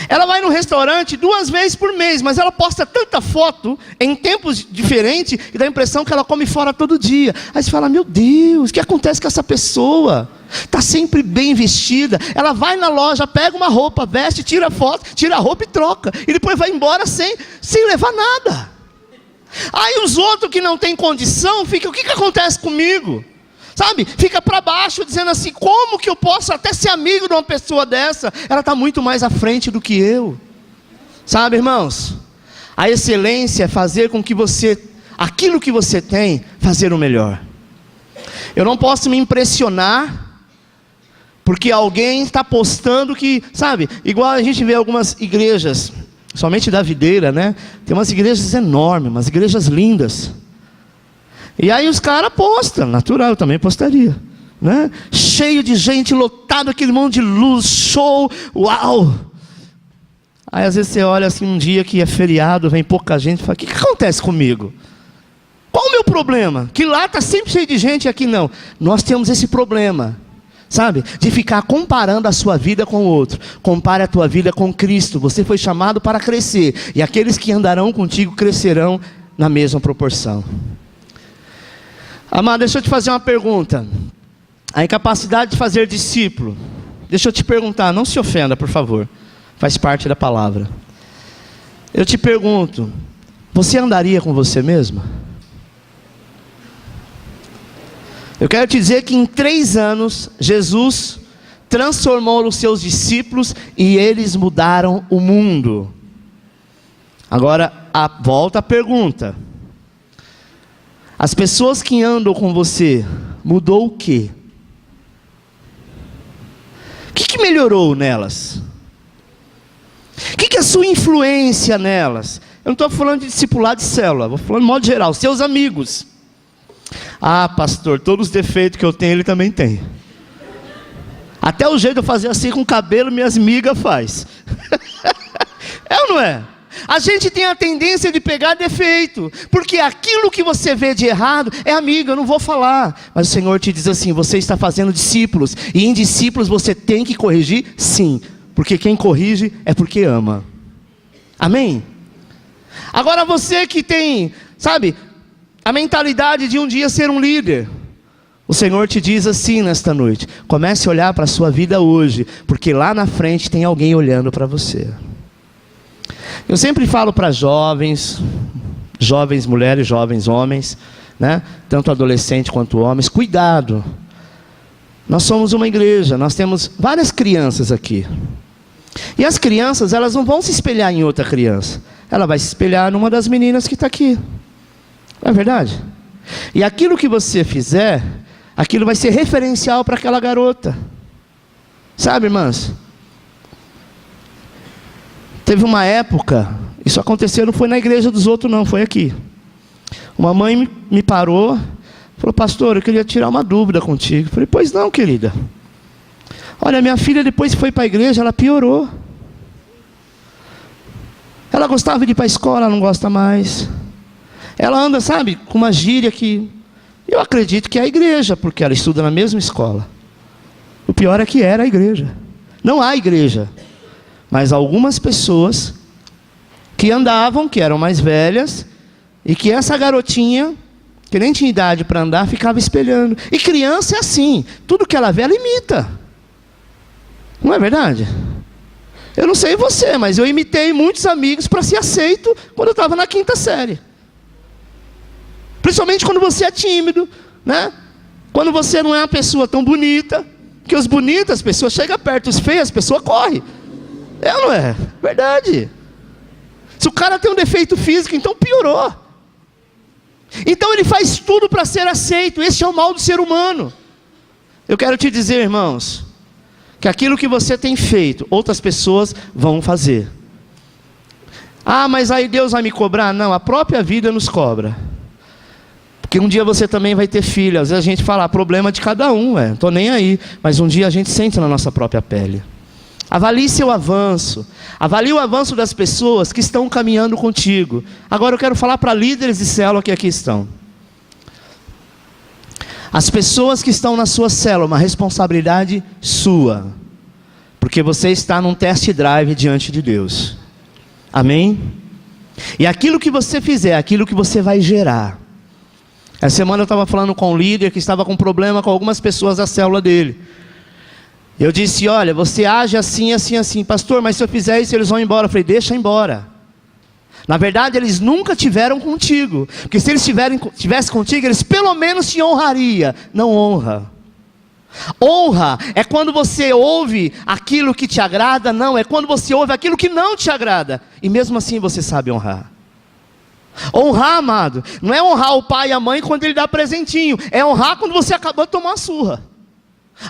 A: Ela vai no restaurante 2 vezes por mês, mas ela posta tanta foto em tempos diferentes e dá a impressão que ela come fora todo dia. Aí você fala, meu Deus, o que acontece com essa pessoa? Está sempre bem vestida. Ela vai na loja, pega uma roupa, veste, tira foto, tira a roupa e troca. E depois vai embora sem levar nada. Aí os outros que não têm condição, ficam, o que acontece comigo? Sabe, fica para baixo dizendo assim, como que eu posso até ser amigo de uma pessoa dessa? Ela está muito mais à frente do que eu. Sabe, irmãos, a excelência é fazer com que você, aquilo que você tem, fazer o melhor. Eu não posso me impressionar, porque alguém está postando que, sabe, igual a gente vê algumas igrejas, somente da Videira, né? Tem umas igrejas enormes, umas igrejas lindas. E aí os caras postam, natural, eu também postaria, né? Cheio de gente, lotado, aquele monte de luz, show, uau! Aí às vezes você olha assim um dia que é feriado, vem pouca gente, e fala, o que acontece comigo? Qual o meu problema? Que lá está sempre cheio de gente e aqui não. Nós temos esse problema, sabe? De ficar comparando a sua vida com o outro. Compare a tua vida com Cristo. Você foi chamado para crescer, e aqueles que andarão contigo crescerão na mesma proporção. Amado, deixa eu te fazer uma pergunta. A incapacidade de fazer discípulo. Deixa eu te perguntar, não se ofenda, por favor. Faz parte da palavra. Eu te pergunto, você andaria com você mesmo? Eu quero te dizer que em 3 anos, Jesus transformou os seus discípulos e eles mudaram o mundo. Agora, volta a pergunta. As pessoas que andam com você, mudou o quê? O que melhorou nelas? O que é a sua influência nelas? Eu não estou falando de discipulado de célula, vou falando de modo geral, seus amigos. Ah, pastor, todos os defeitos que eu tenho, ele também tem. Até o jeito de eu fazer assim com o cabelo, minhas migas faz. É ou não é? A gente tem a tendência de pegar defeito, porque aquilo que você vê de errado é amigo, eu não vou falar. Mas o Senhor te diz assim, você está fazendo discípulos, e em discípulos você tem que corrigir, sim. Porque quem corrige é porque ama. Amém? Agora você que tem, sabe, a mentalidade de um dia ser um líder, o Senhor te diz assim nesta noite, comece a olhar para a sua vida hoje, porque lá na frente tem alguém olhando para você. Eu sempre falo para jovens mulheres, jovens homens, né? Tanto adolescentes quanto homens, cuidado. Nós somos uma igreja, nós temos várias crianças aqui. E as crianças, elas não vão se espelhar em outra criança. Ela vai se espelhar numa das meninas que está aqui. Não é verdade? E aquilo que você fizer, aquilo vai ser referencial para aquela garota. Sabe, irmãs? Teve uma época, isso aconteceu, não foi na igreja dos outros não, foi aqui. Uma mãe me parou, falou, pastor, eu queria tirar uma dúvida contigo. Eu falei, pois não, querida. Olha, minha filha depois que foi para a igreja, ela piorou. Ela gostava de ir para a escola, ela não gosta mais. Ela anda, sabe, com uma gíria que eu acredito que é a igreja, porque ela estuda na mesma escola. O pior é que era a igreja. Não há igreja. Mas algumas pessoas que andavam, que eram mais velhas, e que essa garotinha, que nem tinha idade para andar, ficava espelhando. E criança é assim, tudo que ela vê, ela imita. Não é verdade? Eu não sei você, mas eu imitei muitos amigos para ser aceito quando eu estava na 5ª série. Principalmente quando você é tímido, né? Quando você não é uma pessoa tão bonita, porque os bonitos, as pessoas chegam perto, os feios, as pessoas correm. É ou não é? Verdade. Se o cara tem um defeito físico, então piorou. Então ele faz tudo para ser aceito. Esse é o mal do ser humano. Eu quero te dizer, irmãos, que aquilo que você tem feito, outras pessoas vão fazer. Ah, mas aí Deus vai me cobrar? Não, a própria vida nos cobra. Porque um dia você também vai ter filho. Às vezes a gente fala, problema de cada um, não estou nem aí. Mas um dia a gente sente na nossa própria pele. Avalie seu avanço. Avalie o avanço das pessoas que estão caminhando contigo. Agora eu quero falar para líderes de célula que aqui estão. As pessoas que estão na sua célula, uma responsabilidade sua. Porque você está num test drive diante de Deus. Amém? E aquilo que você fizer, aquilo que você vai gerar. Essa semana eu estava falando com um líder que estava com problema com algumas pessoas da célula dele. Eu disse, olha, você age assim, assim, assim. Pastor, mas se eu fizer isso, eles vão embora. Eu falei, deixa embora. Na verdade, eles nunca tiveram contigo. Porque se eles tivessem contigo, eles pelo menos te honrariam. Não honra. Honra é quando você ouve aquilo que te agrada. Não, é quando você ouve aquilo que não te agrada. E mesmo assim você sabe honrar. Honrar, amado, não é honrar o pai e a mãe quando ele dá presentinho. É honrar quando você acabou de tomar uma surra.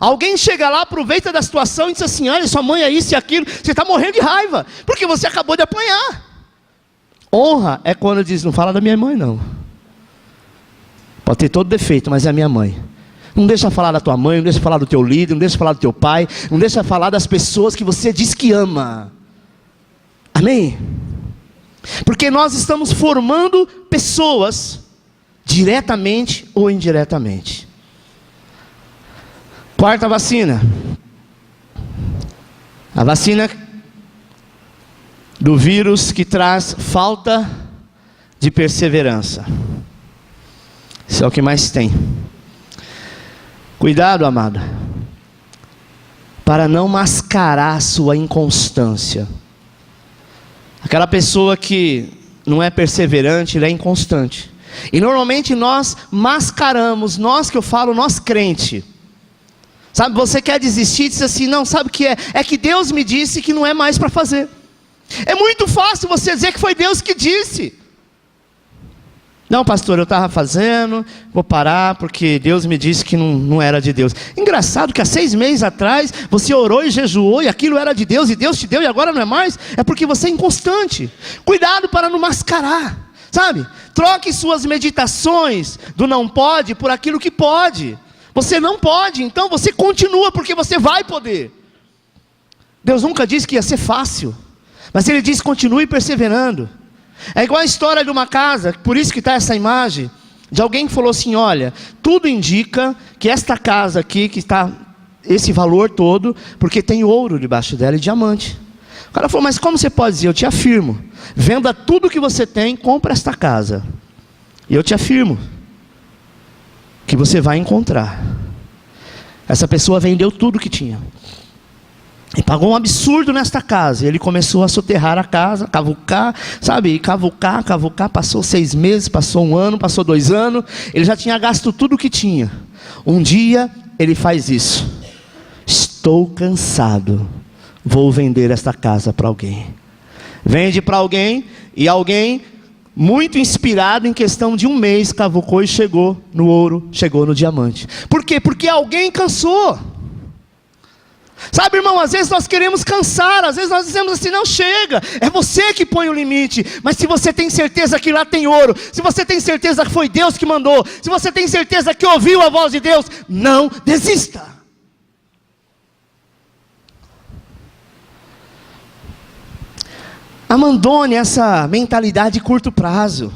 A: Alguém chega lá, aproveita da situação e diz assim, olha, sua mãe é isso e aquilo. Você está morrendo de raiva, porque você acabou de apanhar. Honra é quando diz, não fala da minha mãe não. Pode ter todo defeito, mas é a minha mãe. Não deixa falar da tua mãe, não deixa falar do teu líder, não deixa falar do teu pai, não deixa falar das pessoas que você diz que ama. Amém? Porque nós estamos formando pessoas, diretamente ou indiretamente. Quarta vacina. A vacina do vírus que traz falta de perseverança. Isso é o que mais tem. Cuidado, amado, para não mascarar a sua inconstância. Aquela pessoa que não é perseverante, ela é inconstante. E normalmente nós mascaramos, nós que eu falo, nós crente. Sabe, você quer desistir e diz assim, não, sabe o que é? É que Deus me disse que não é mais para fazer. É muito fácil você dizer que foi Deus que disse. Não, pastor, eu estava fazendo, vou parar porque Deus me disse que não era de Deus. Engraçado que há 6 meses atrás, você orou e jejuou e aquilo era de Deus e Deus te deu e agora não é mais. É porque você é inconstante. Cuidado para não mascarar, sabe? Troque suas meditações do não pode por aquilo que pode. Você não pode, então você continua porque você vai poder. Deus nunca disse que ia ser fácil, mas Ele disse continue perseverando. É igual a história de uma casa, por isso que está essa imagem, de alguém que falou assim, olha, tudo indica que esta casa aqui, que está esse valor todo, porque tem ouro debaixo dela e diamante. O cara falou, mas como você pode dizer? Eu te afirmo, venda tudo que você tem, compra esta casa. E eu te afirmo, que você vai encontrar. Essa pessoa vendeu tudo que tinha. E pagou um absurdo nesta casa. E ele começou a soterrar a casa, cavucar, sabe? E cavucar, passou 6 meses, passou 1 ano, passou 2 anos. Ele já tinha gasto tudo o que tinha. Um dia, ele faz isso. Estou cansado. Vou vender esta casa para alguém. Vende para alguém, e alguém, muito inspirado, em questão de 1 mês, cavucou e chegou no ouro, chegou no diamante. Por quê? Porque alguém cansou. Sabe, irmão, às vezes nós queremos cansar, às vezes nós dizemos assim, não chega, é você que põe o limite. Mas se você tem certeza que lá tem ouro, se você tem certeza que foi Deus que mandou, se você tem certeza que ouviu a voz de Deus, não desista. Abandone essa mentalidade de curto prazo.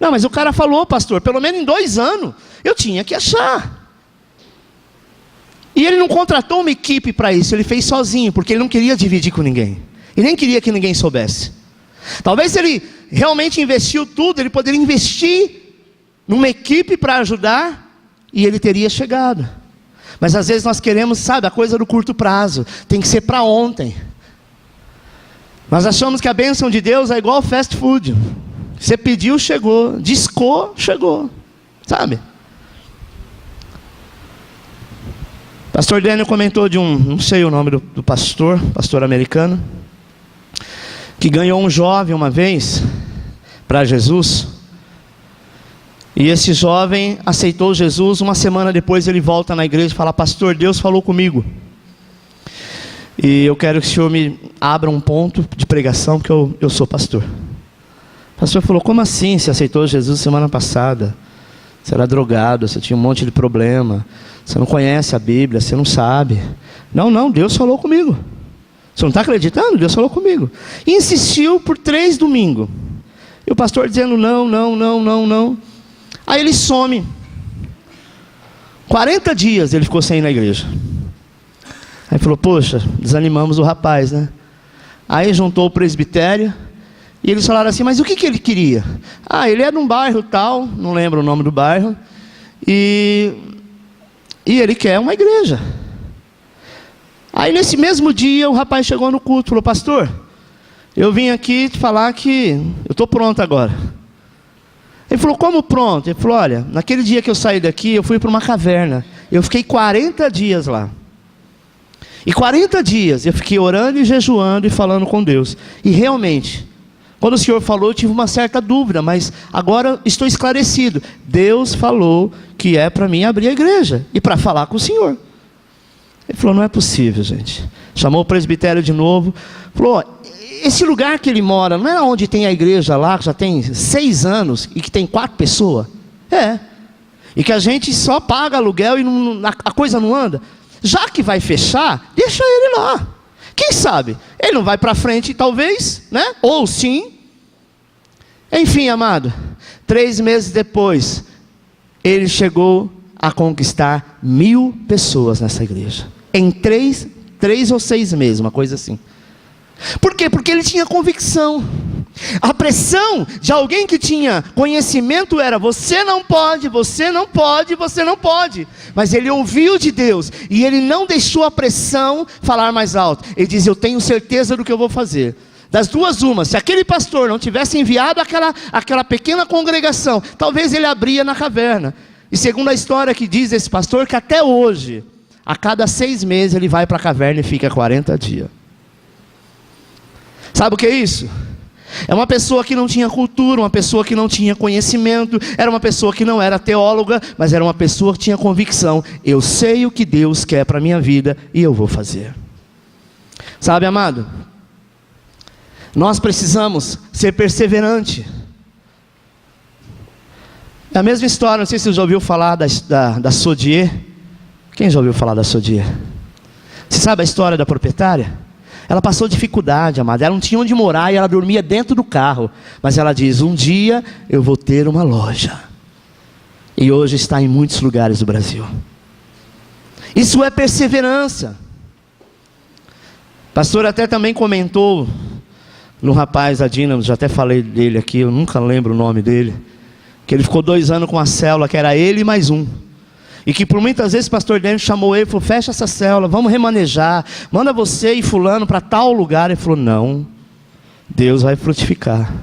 A: Não, mas o cara falou, pastor, pelo menos em 2 anos, eu tinha que achar. E ele não contratou uma equipe para isso, ele fez sozinho, porque ele não queria dividir com ninguém. E nem queria que ninguém soubesse. Talvez se ele realmente investiu tudo, ele poderia investir numa equipe para ajudar, e ele teria chegado. Mas às vezes nós queremos, sabe, a coisa do curto prazo, tem que ser para ontem. Nós achamos que a bênção de Deus é igual fast food. Você pediu, chegou. Discou, chegou. Sabe? Pastor Daniel comentou de não sei o nome do pastor americano, que ganhou um jovem uma vez para Jesus. E esse jovem aceitou Jesus. 1 semana depois ele volta na igreja e fala, pastor, Deus falou comigo. E eu quero que o senhor me abra um ponto de pregação, porque eu sou pastor. O pastor falou: como assim? Você aceitou Jesus semana passada? Você era drogado, você tinha um monte de problema, você não conhece a Bíblia, você não sabe. Não, Deus falou comigo. Você não está acreditando? Deus falou comigo. E insistiu por 3 domingos. E o pastor dizendo não. Aí ele some. 40 dias ele ficou sem ir na igreja. Aí falou: poxa, desanimamos o rapaz, né? Aí juntou o presbitério. E eles falaram assim: mas o que ele queria? Ele é de um bairro tal, não lembro o nome do bairro. E ele quer uma igreja. Aí nesse mesmo dia o rapaz chegou no culto e falou: pastor, eu vim aqui te falar que eu estou pronto agora. Ele falou: como pronto? Ele falou: olha, naquele dia que eu saí daqui, eu fui para uma caverna. Eu fiquei 40 dias lá. E 40 dias eu fiquei orando e jejuando e falando com Deus. E realmente, quando o senhor falou, eu tive uma certa dúvida, mas agora estou esclarecido. Deus falou que é para mim abrir a igreja e para falar com o senhor. Ele falou: não é possível, gente. Chamou o presbitério de novo. Falou: esse lugar que ele mora, não é onde tem a igreja lá, que já tem 6 anos e que tem 4 pessoas? É. E que a gente só paga aluguel e a coisa não anda. Já que vai fechar, deixa ele lá. Quem sabe? Ele não vai para frente, talvez, né? Ou sim. Enfim, amado, 3 meses depois, ele chegou a conquistar 1000 pessoas nessa igreja. Em 3 ou 6 meses, uma coisa assim. Por quê? Porque ele tinha convicção. A pressão de alguém que tinha conhecimento era: você não pode, você não pode, você não pode. Mas ele ouviu de Deus e ele não deixou a pressão falar mais alto. Ele diz: eu tenho certeza do que eu vou fazer. Das duas uma, se aquele pastor não tivesse enviado aquela pequena congregação, talvez ele abria na caverna. E segundo a história que diz esse pastor, que até hoje, a cada 6 meses ele vai para a caverna e fica 40 dias. Sabe o que é isso? É uma pessoa que não tinha cultura, uma pessoa que não tinha conhecimento, era uma pessoa que não era teóloga, mas era uma pessoa que tinha convicção: eu sei o que Deus quer para a minha vida e eu vou fazer. Sabe, amado, nós precisamos ser perseverante. É a mesma história, não sei se você já ouviu falar da Sodier. Quem já ouviu falar da Sodier? Você sabe a história da proprietária? Ela passou dificuldade, amada. Ela não tinha onde morar e ela dormia dentro do carro. Mas ela diz: um dia eu vou ter uma loja. E hoje está em muitos lugares do Brasil. Isso é perseverança. O pastor até também comentou no rapaz da Dínamo, já até falei dele aqui, eu nunca lembro o nome dele, que ele ficou 2 anos com a célula, que era ele e mais um. E que por muitas vezes o pastor Dênio chamou ele e falou: fecha essa célula, vamos remanejar, manda você e fulano para tal lugar. Ele falou: não, Deus vai frutificar.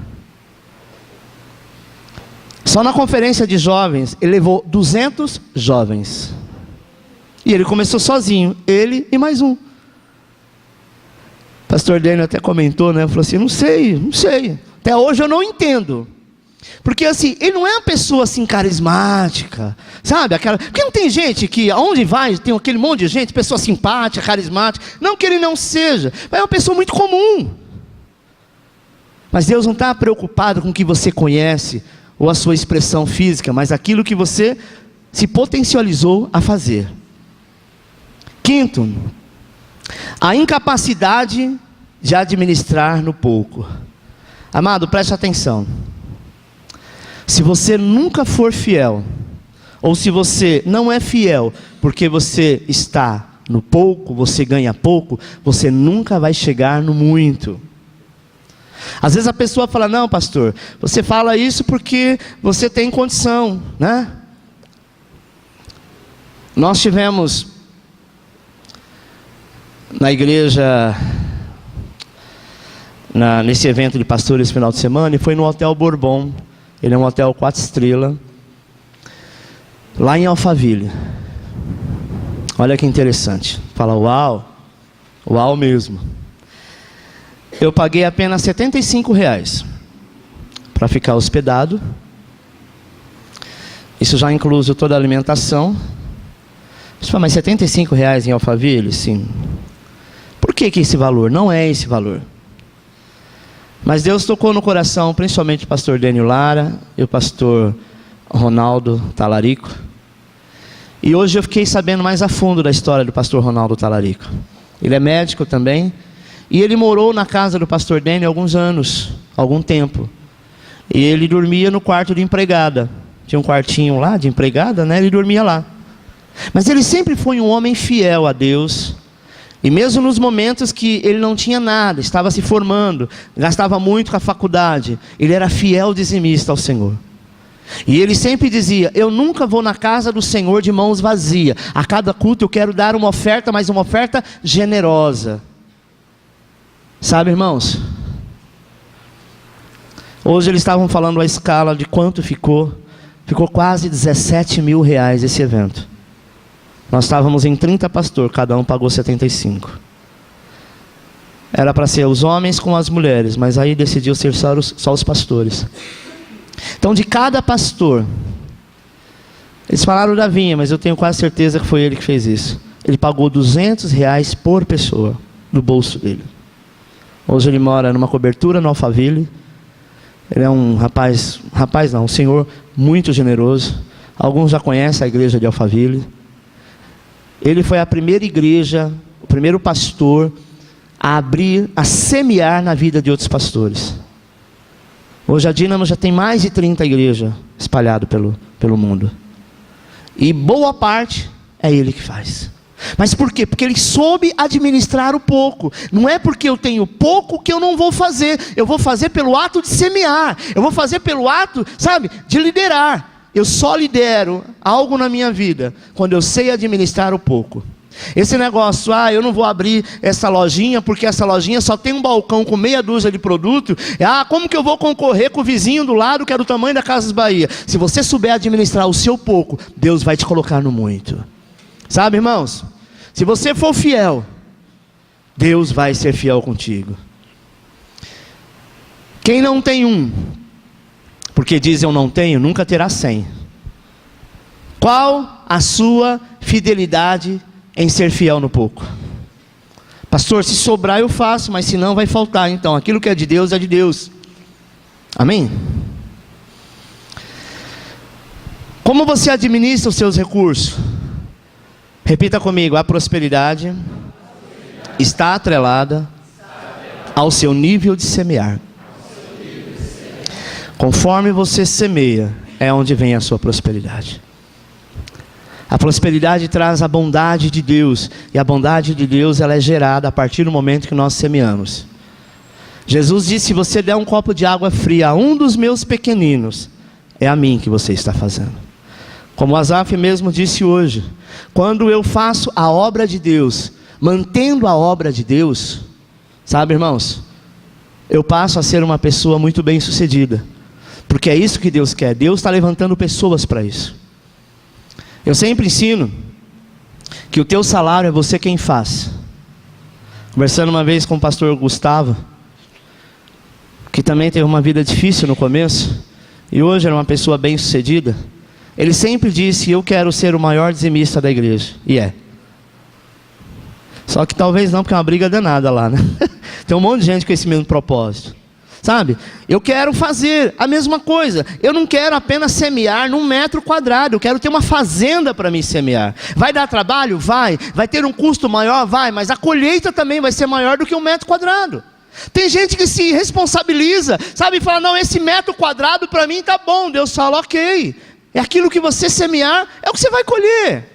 A: Só na conferência de jovens, ele levou 200 jovens. E ele começou sozinho, ele e mais um. O pastor Dênio até comentou, né? Falou assim: não sei. Até hoje eu não entendo. Porque assim, ele não é uma pessoa assim carismática, sabe? Porque não tem gente que, aonde vai, tem aquele monte de gente, pessoa simpática, carismática. Não que ele não seja, mas é uma pessoa muito comum. Mas Deus não está preocupado com o que você conhece, ou a sua expressão física, mas aquilo que você se potencializou a fazer. 5º, a incapacidade de administrar no pouco. Amado, preste atenção. Se você nunca for fiel, ou se você não é fiel, porque você está no pouco, você ganha pouco, você nunca vai chegar no muito. Às vezes a pessoa fala: não, pastor, você fala isso porque você tem condição, né? Nós tivemos na igreja, nesse evento de pastores esse final de semana, e foi no Hotel Bourbon. Ele é um hotel 4 estrelas, lá em Alphaville. Olha que interessante. Fala: uau mesmo. Eu paguei apenas R$75 para ficar hospedado. Isso já incluso toda a alimentação. Você fala: mas R$75 em Alphaville? Sim. Por Por que esse valor? Não é esse valor. Mas Deus tocou no coração, principalmente o pastor Dênio Lara e o pastor Ronaldo Talarico. E hoje eu fiquei sabendo mais a fundo da história do pastor Ronaldo Talarico. Ele é médico também. E ele morou na casa do pastor Dênio algum tempo. E ele dormia no quarto de empregada. Tinha um quartinho lá de empregada, né? Ele dormia lá. Mas ele sempre foi um homem fiel a Deus. E mesmo nos momentos que ele não tinha nada, estava se formando, gastava muito com a faculdade, ele era fiel dizimista ao Senhor. E ele sempre dizia: eu nunca vou na casa do Senhor de mãos vazias. A cada culto eu quero dar uma oferta, mas uma oferta generosa. Sabe, irmãos? Hoje eles estavam falando a escala de quanto ficou. Ficou quase 17 mil reais esse evento. Nós estávamos em 30 pastores, cada um pagou 75. Era para ser os homens com as mulheres, mas aí decidiu ser só os pastores. Então, de cada pastor, eles falaram da vinha, mas eu tenho quase certeza que foi ele que fez isso. Ele pagou 200 reais por pessoa, do bolso dele. Hoje ele mora numa cobertura no Alphaville. Ele é um um senhor muito generoso. Alguns já conhecem a igreja de Alphaville. Ele foi a primeira igreja, o primeiro pastor a semear na vida de outros pastores. Hoje a Dínamo já tem mais de 30 igrejas espalhadas pelo mundo. E boa parte é ele que faz. Mas por quê? Porque ele soube administrar o pouco. Não é porque eu tenho pouco que eu não vou fazer. Eu vou fazer pelo ato de semear. Eu vou fazer pelo ato, de liderar. Eu só lidero algo na minha vida quando eu sei administrar o pouco. Esse negócio, eu não vou abrir essa lojinha porque essa lojinha só tem um balcão com meia dúzia de produto. Como que eu vou concorrer com o vizinho do lado que é do tamanho da Casas Bahia? Se você souber administrar o seu pouco, Deus vai te colocar no muito. Sabe, irmãos? Se você for fiel, Deus vai ser fiel contigo. Quem não tem porque diz eu não tenho, nunca terá 100. Qual a sua fidelidade em ser fiel no pouco? Pastor, se sobrar eu faço, mas se não vai faltar. Então, aquilo que é de Deus é de Deus. Amém? Como você administra os seus recursos? Repita comigo: a prosperidade está atrelada ao seu nível de semear. Conforme você semeia, é onde vem a sua prosperidade. A prosperidade traz a bondade de Deus. E a bondade de Deus, ela é gerada a partir do momento que nós semeamos. Jesus disse: se você der um copo de água fria a um dos meus pequeninos, é a mim que você está fazendo. Como o Asaf mesmo disse hoje: quando eu faço a obra de Deus, mantendo a obra de Deus, sabe, irmãos, eu passo a ser uma pessoa muito bem sucedida. Porque é isso que Deus quer. Deus está levantando pessoas para isso. Eu sempre ensino que o teu salário é você quem faz. Conversando uma vez com o pastor Gustavo, que também teve uma vida difícil no começo, e hoje era uma pessoa bem sucedida. Ele sempre disse: eu quero ser o maior dizimista da igreja. E é. Só que talvez não, porque é uma briga danada lá, né? Tem um monte de gente com esse mesmo propósito. Sabe? Eu quero fazer a mesma coisa. Eu não quero apenas semear num metro quadrado. Eu quero ter uma fazenda para me semear. Vai dar trabalho? Vai. Vai ter um custo maior? Vai. Mas a colheita também vai ser maior do que um metro quadrado. Tem gente que se responsabiliza, sabe? E fala: não, esse metro quadrado para mim tá bom. Deus fala: ok. É aquilo que você semear, é o que você vai colher.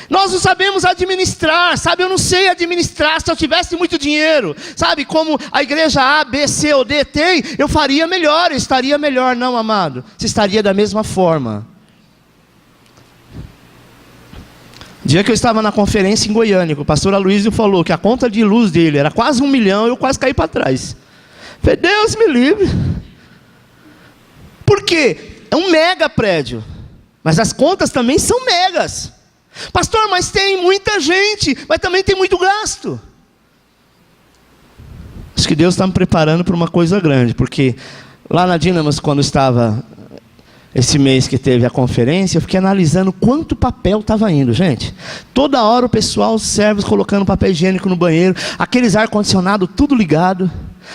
A: Nós não sabemos administrar, sabe? Eu não sei administrar. Se eu tivesse muito dinheiro, sabe? Como a igreja A, B, C ou D tem, eu faria melhor, eu estaria melhor. Não, amado, você estaria da mesma forma. Dia que eu estava na conferência em Goiânia, o pastor Aloysio falou que a conta de luz dele era quase 1 milhão, eu quase caí para trás. Falei: Deus me livre. Por quê? É um mega prédio, mas as contas também são megas. Pastor, mas tem muita gente, mas também tem muito gasto. Acho que Deus está me preparando para uma coisa grande, porque lá na Dínamos, quando Esse mês que teve a conferência, eu fiquei analisando quanto papel estava indo, gente. Toda hora o pessoal, os servos colocando papel higiênico no banheiro, aqueles ar-condicionado tudo ligado,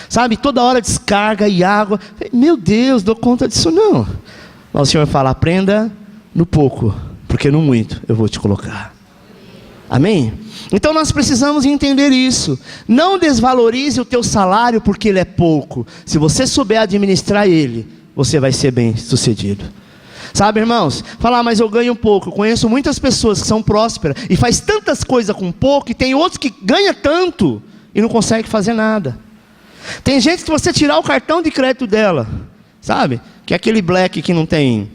A: sabe? Toda hora descarga e água. Meu Deus, dou conta disso não. Mas o Senhor fala, aprenda no pouco, porque no muito eu vou te colocar. Amém? Então nós precisamos entender isso. Não desvalorize o teu salário porque ele é pouco. Se você souber administrar ele, você vai ser bem sucedido. Sabe, irmãos? Falar, mas eu ganho pouco. Eu conheço muitas pessoas que são prósperas e faz tantas coisas com pouco, e tem outros que ganham tanto e não consegue fazer nada. Tem gente que você tirar o cartão de crédito dela, sabe? Que é aquele black que não tem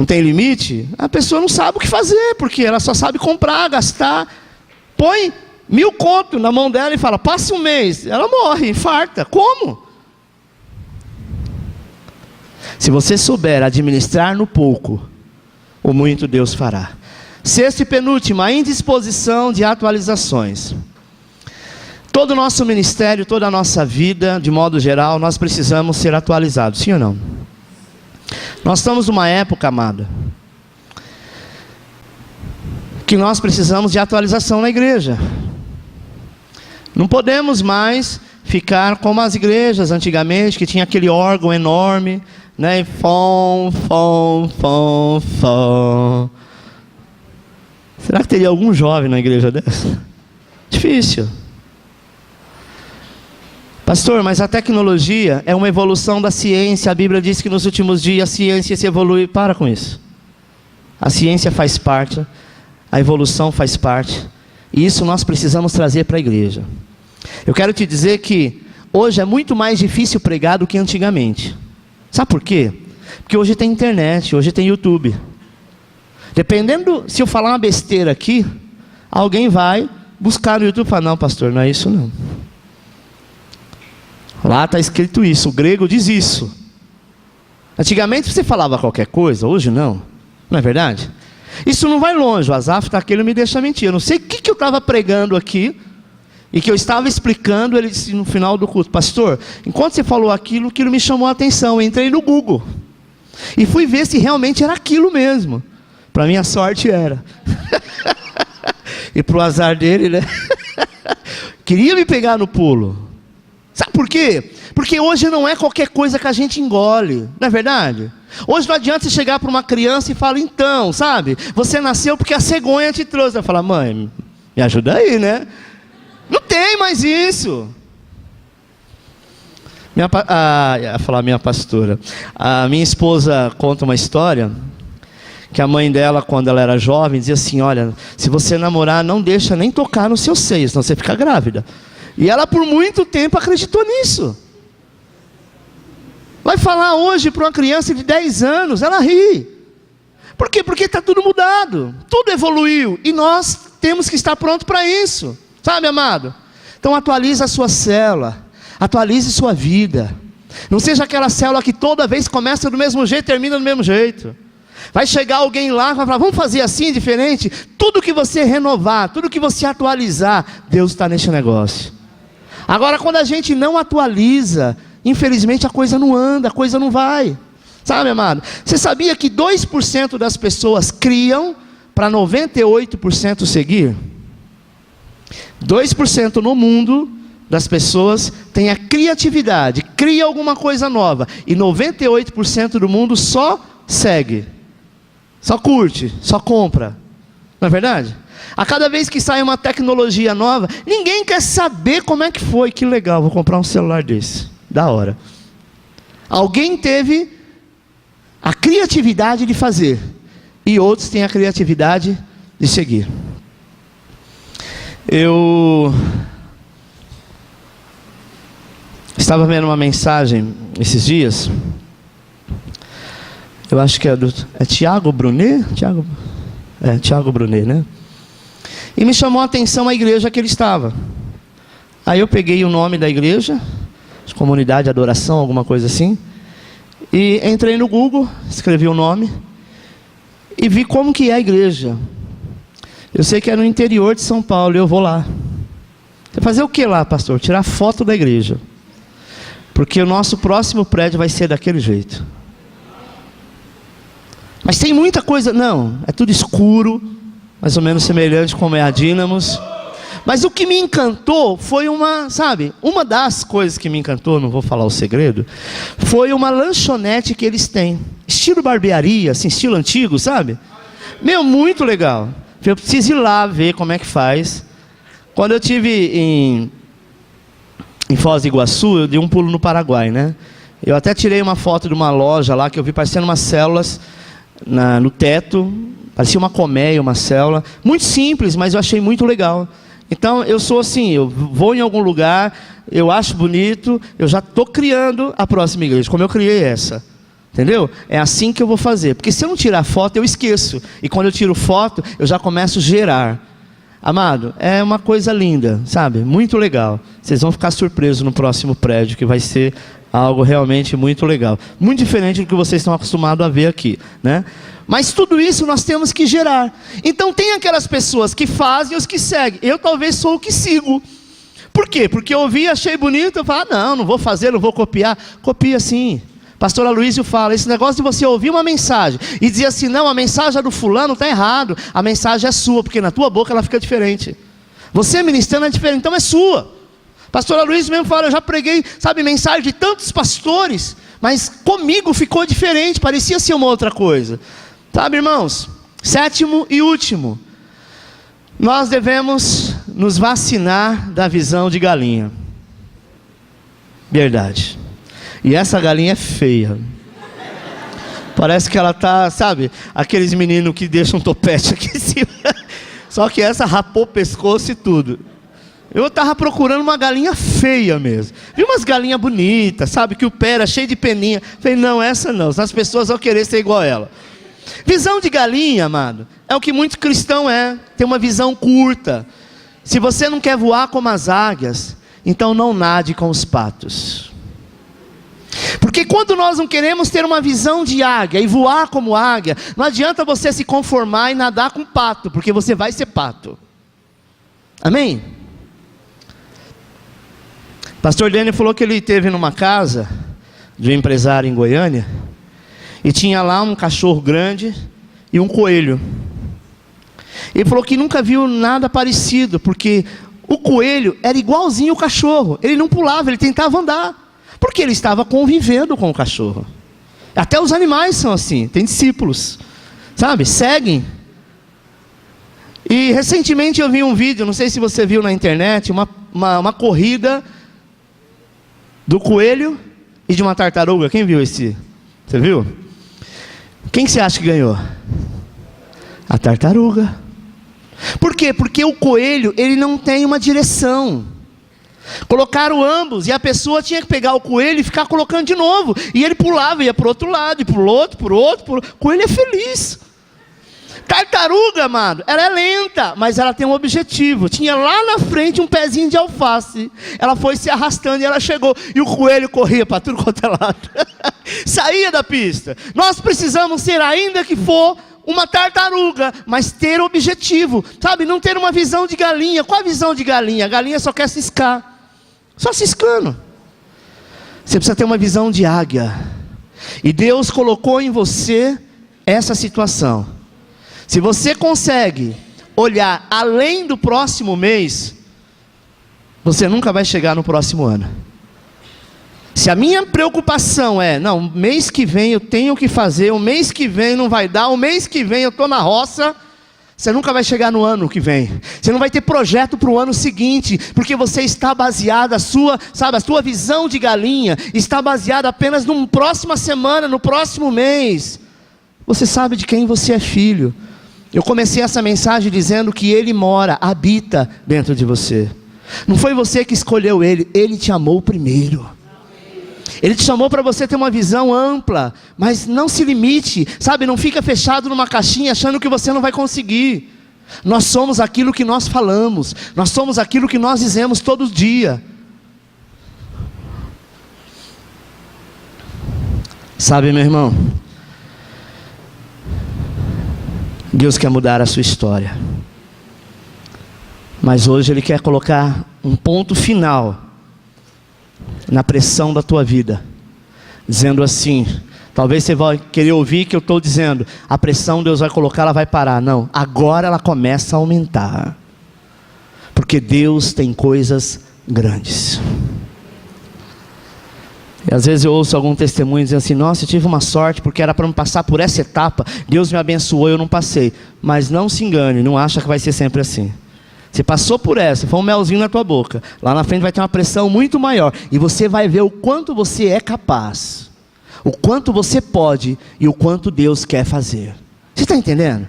A: limite, a pessoa não sabe o que fazer, porque ela só sabe comprar, gastar. Põe 1.000 conto na mão dela e fala, passa um mês, ela morre, infarta. Como? Se você souber administrar no pouco, o muito Deus fará. Sexto e penúltimo, a indisposição de atualizações. Todo o nosso ministério, toda a nossa vida, de modo geral, nós precisamos ser atualizados, sim ou não? Nós estamos numa época, amada, que nós precisamos de atualização na igreja. Não podemos mais ficar como as igrejas antigamente, que tinha aquele órgão enorme, né? Fom. Será que teria algum jovem na igreja dessa? Difícil. Pastor, mas a tecnologia é uma evolução da ciência. A Bíblia diz que nos últimos dias a ciência se evolui. Para com isso. A ciência faz parte, a evolução faz parte, e isso nós precisamos trazer para a igreja. Eu quero te dizer que hoje é muito mais difícil pregar do que antigamente. Sabe por quê? Porque hoje tem internet, hoje tem YouTube. Dependendo, se eu falar uma besteira aqui, alguém vai buscar no YouTube e falar, não pastor, não é isso não. Lá está escrito isso, o grego diz isso. Antigamente você falava qualquer coisa, hoje não. Não é verdade? Isso não vai longe, o Asaf está aqui, ele não me deixa mentir. Eu não sei o que eu estava pregando aqui, e que eu estava explicando, ele disse no final do culto, pastor, enquanto você falou aquilo me chamou a atenção. Eu entrei no Google, e fui ver se realmente era aquilo mesmo. Para minha sorte era. E para o azar dele, né? Queria me pegar no pulo. Sabe por quê? Porque hoje não é qualquer coisa que a gente engole, não é verdade? Hoje não adianta você chegar para uma criança e falar, então, sabe? Você nasceu porque a cegonha te trouxe. Ela fala, mãe, me ajuda aí, né? Não tem mais isso. Ia falar minha pastora. A minha esposa conta uma história, que a mãe dela, quando ela era jovem, dizia assim, olha, se você namorar, não deixa nem tocar no seu seio, senão você fica grávida. E ela por muito tempo acreditou nisso. Vai falar hoje para uma criança de 10 anos, ela ri. Por quê? Porque está tudo mudado, tudo evoluiu, e nós temos que estar prontos para isso. Sabe, amado? Então atualize a sua célula, atualize sua vida. Não seja aquela célula que toda vez começa do mesmo jeito, termina do mesmo jeito. Vai chegar alguém lá e vai falar, vamos fazer assim, diferente? Tudo que você renovar, tudo que você atualizar, Deus está nesse negócio. Agora, quando a gente não atualiza, infelizmente a coisa não anda, a coisa não vai. Sabe, amado? Você sabia que 2% das pessoas criam para 98% seguir? 2% no mundo das pessoas tem a criatividade, cria alguma coisa nova, e 98% do mundo só segue, só curte, só compra. Não é verdade? A cada vez que sai uma tecnologia nova, ninguém quer saber como é que foi. Que legal, vou comprar um celular desse, da hora. Alguém teve a criatividade de fazer, e outros têm a criatividade de seguir. Eu estava vendo uma mensagem esses dias, eu acho que é Tiago Brunet? Tiago Brunet, né? E me chamou a atenção a igreja que ele estava. Aí eu peguei o nome da igreja, Comunidade de Adoração, alguma coisa assim, e entrei no Google, escrevi o nome, e vi como que é a igreja. Eu sei que é no interior de São Paulo, e eu vou lá. Você vai fazer o que lá, pastor? Tirar foto da igreja. Porque o nosso próximo prédio vai ser daquele jeito. Mas tem muita coisa, não, é tudo escuro, mais ou menos semelhante como é a Dínamos. Mas o que me encantou foi uma das coisas que me encantou, não vou falar o segredo, foi uma lanchonete que eles têm, estilo barbearia, assim, estilo antigo, sabe? Meu, muito legal. Eu preciso ir lá ver como é que faz. Quando eu estive em Foz do Iguaçu, eu dei um pulo no Paraguai, né? Eu até tirei uma foto de uma loja lá, que eu vi parecendo umas células no teto, parecia uma colmeia, uma célula, muito simples, mas eu achei muito legal. Então eu sou assim, eu vou em algum lugar, eu acho bonito, eu já estou criando a próxima igreja, como eu criei essa, entendeu? É assim que eu vou fazer, porque se eu não tirar foto eu esqueço, e quando eu tiro foto eu já começo a gerar. Amado, é uma coisa linda, sabe? Muito legal. Vocês vão ficar surpresos no próximo prédio, que vai ser algo realmente muito legal, muito diferente do que vocês estão acostumados a ver aqui, né? Mas tudo isso nós temos que gerar. Então tem aquelas pessoas que fazem e os que seguem. Eu talvez sou o que sigo. Por quê? Porque eu ouvi, achei bonito, eu falo, não vou fazer, não vou copiar. Copia sim. Pastor Aloysio fala, esse negócio de você ouvir uma mensagem e dizer assim, não, a mensagem do fulano está errado, a mensagem é sua, porque na tua boca ela fica diferente. Você ministrando é diferente, então é sua. Pastor Aloysio mesmo fala, eu já preguei, mensagem de tantos pastores, mas comigo ficou diferente, parecia ser uma outra coisa. Sabe, irmãos, sétimo e último, nós devemos nos vacinar da visão de galinha. Verdade. E essa galinha é feia. Parece que ela tá, aqueles meninos que deixam um topete aqui em cima. Só que essa rapou o pescoço e tudo. Eu estava procurando uma galinha feia mesmo. Vi umas galinhas bonitas, que o pé era cheio de peninha. Falei, não, essa não, as pessoas vão querer ser igual a ela. Visão de galinha, amado, é o que muito cristão tem uma visão curta. Se você não quer voar como as águias, então não nade com os patos. Porque quando nós não queremos ter uma visão de águia e voar como águia, não adianta você se conformar e nadar com pato, porque você vai ser pato. Amém? Pastor Dani falou que ele esteve numa casa de um empresário em Goiânia, e tinha lá um cachorro grande e um coelho. Ele falou que nunca viu nada parecido, porque o coelho era igualzinho o cachorro. Ele não pulava, ele tentava andar, porque ele estava convivendo com o cachorro. Até os animais são assim, tem discípulos, seguem. E recentemente eu vi um vídeo, não sei se você viu na internet, uma corrida do coelho e de uma tartaruga. Quem viu esse? Você viu? Quem você acha que ganhou? A tartaruga. Por quê? Porque o coelho, ele não tem uma direção. Colocaram ambos, e a pessoa tinha que pegar o coelho e ficar colocando de novo. E ele pulava, ia para o outro lado, e para o outro. O coelho é feliz. Tartaruga, amado, ela é lenta, mas ela tem um objetivo. Tinha lá na frente um pezinho de alface. Ela foi se arrastando e ela chegou. E o coelho corria para tudo quanto é lado. Saía da pista. Nós precisamos ser, ainda que for uma tartaruga, mas ter objetivo. Não ter uma visão de galinha. Qual a visão de galinha? A galinha só quer ciscar. Só ciscando. Você precisa ter uma visão de águia. E Deus colocou em você essa situação. Se você consegue olhar além do próximo mês, você nunca vai chegar no próximo ano. Se a minha preocupação não, mês que vem eu tenho que fazer, o mês que vem não vai dar, o mês que vem eu estou na roça, você nunca vai chegar no ano que vem. Você não vai ter projeto para o ano seguinte, porque você está baseado, a sua visão de galinha está baseada apenas na próxima semana, no próximo mês. Você sabe de quem você é filho. Eu comecei essa mensagem dizendo que Ele mora, habita dentro de você. Não foi você que escolheu Ele, Ele te amou primeiro. Ele te chamou para você ter uma visão ampla, mas não se limite, não fica fechado numa caixinha achando que você não vai conseguir. Nós somos aquilo que nós falamos, nós somos aquilo que nós dizemos todo dia. Meu irmão, Deus quer mudar a sua história, mas hoje Ele quer colocar um ponto final na pressão da tua vida, dizendo assim: Talvez você vai querer ouvir que eu estou dizendo, a pressão Deus vai colocar, ela vai parar. Não, agora ela começa a aumentar. Porque Deus tem coisas grandes. E às vezes eu ouço algum testemunho dizendo assim, nossa, eu tive uma sorte porque era para me passar por essa etapa, Deus me abençoou e eu não passei. Mas não se engane, não acha que vai ser sempre assim. Você passou por essa, foi um melzinho na tua boca. Lá na frente vai ter uma pressão muito maior. E você vai ver o quanto você é capaz. O quanto você pode e o quanto Deus quer fazer. Você está entendendo?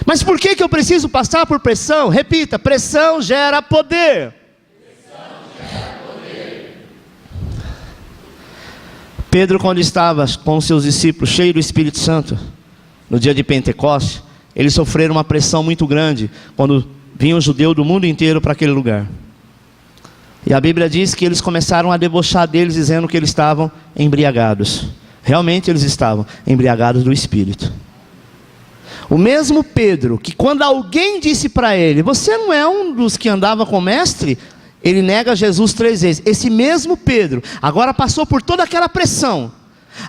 A: Mas por que eu preciso passar por pressão? Repita, pressão gera poder. Pedro, quando estava com seus discípulos, cheio do Espírito Santo, no dia de Pentecostes, eles sofreram uma pressão muito grande, quando vinha um judeu do mundo inteiro para aquele lugar. E a Bíblia diz que eles começaram a debochar deles, dizendo que eles estavam embriagados. Realmente eles estavam embriagados do Espírito. O mesmo Pedro, que quando alguém disse para ele, você não é um dos que andava com o mestre? Ele nega Jesus 3 vezes. Esse mesmo Pedro, agora passou por toda aquela pressão.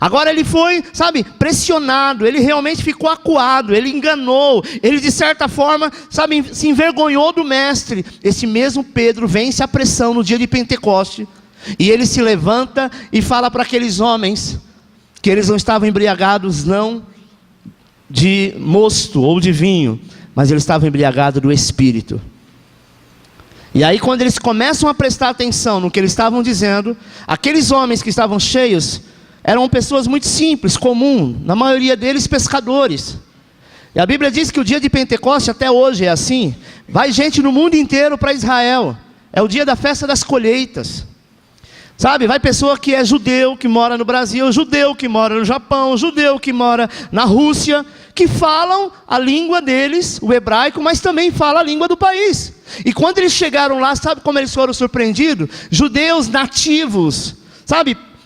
A: Agora ele foi, pressionado. Ele realmente ficou acuado. Ele enganou. Ele de certa forma, se envergonhou do mestre. Esse mesmo Pedro vence a pressão no dia de Pentecoste. E ele se levanta e fala para aqueles homens que eles não estavam embriagados não de mosto ou de vinho, mas eles estavam embriagados do Espírito. E aí quando eles começam a prestar atenção no que eles estavam dizendo, aqueles homens que estavam cheios, eram pessoas muito simples, comuns, na maioria deles pescadores. E a Bíblia diz que o dia de Pentecoste até hoje é assim, vai gente no mundo inteiro para Israel, é o dia da festa das colheitas. Vai pessoa que é judeu, que mora no Brasil, judeu que mora no Japão, judeu que mora na Rússia, que falam a língua deles, o hebraico, mas também fala a língua do país. E quando eles chegaram lá, sabe como eles foram surpreendidos? Judeus nativos,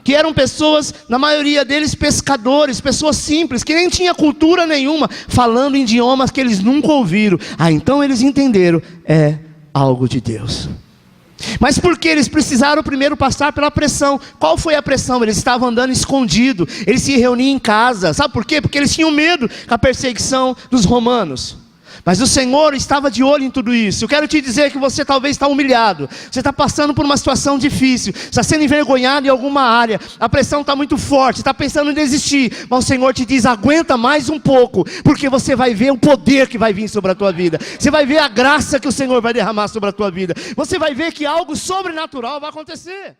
A: que eram pessoas, na maioria deles pescadores, pessoas simples, que nem tinha cultura nenhuma, falando em idiomas que eles nunca ouviram. Então eles entenderam, é algo de Deus. Mas por que eles precisaram primeiro passar pela pressão? Qual foi a pressão? Eles estavam andando escondido, eles se reuniam em casa. Sabe por quê? Porque eles tinham medo da perseguição dos romanos. Mas o Senhor estava de olho em tudo isso. Eu quero te dizer que você talvez está humilhado, você está passando por uma situação difícil, está sendo envergonhado em alguma área, a pressão está muito forte, está pensando em desistir, mas o Senhor te diz, aguenta mais um pouco, porque você vai ver o poder que vai vir sobre a tua vida, você vai ver a graça que o Senhor vai derramar sobre a tua vida, você vai ver que algo sobrenatural vai acontecer.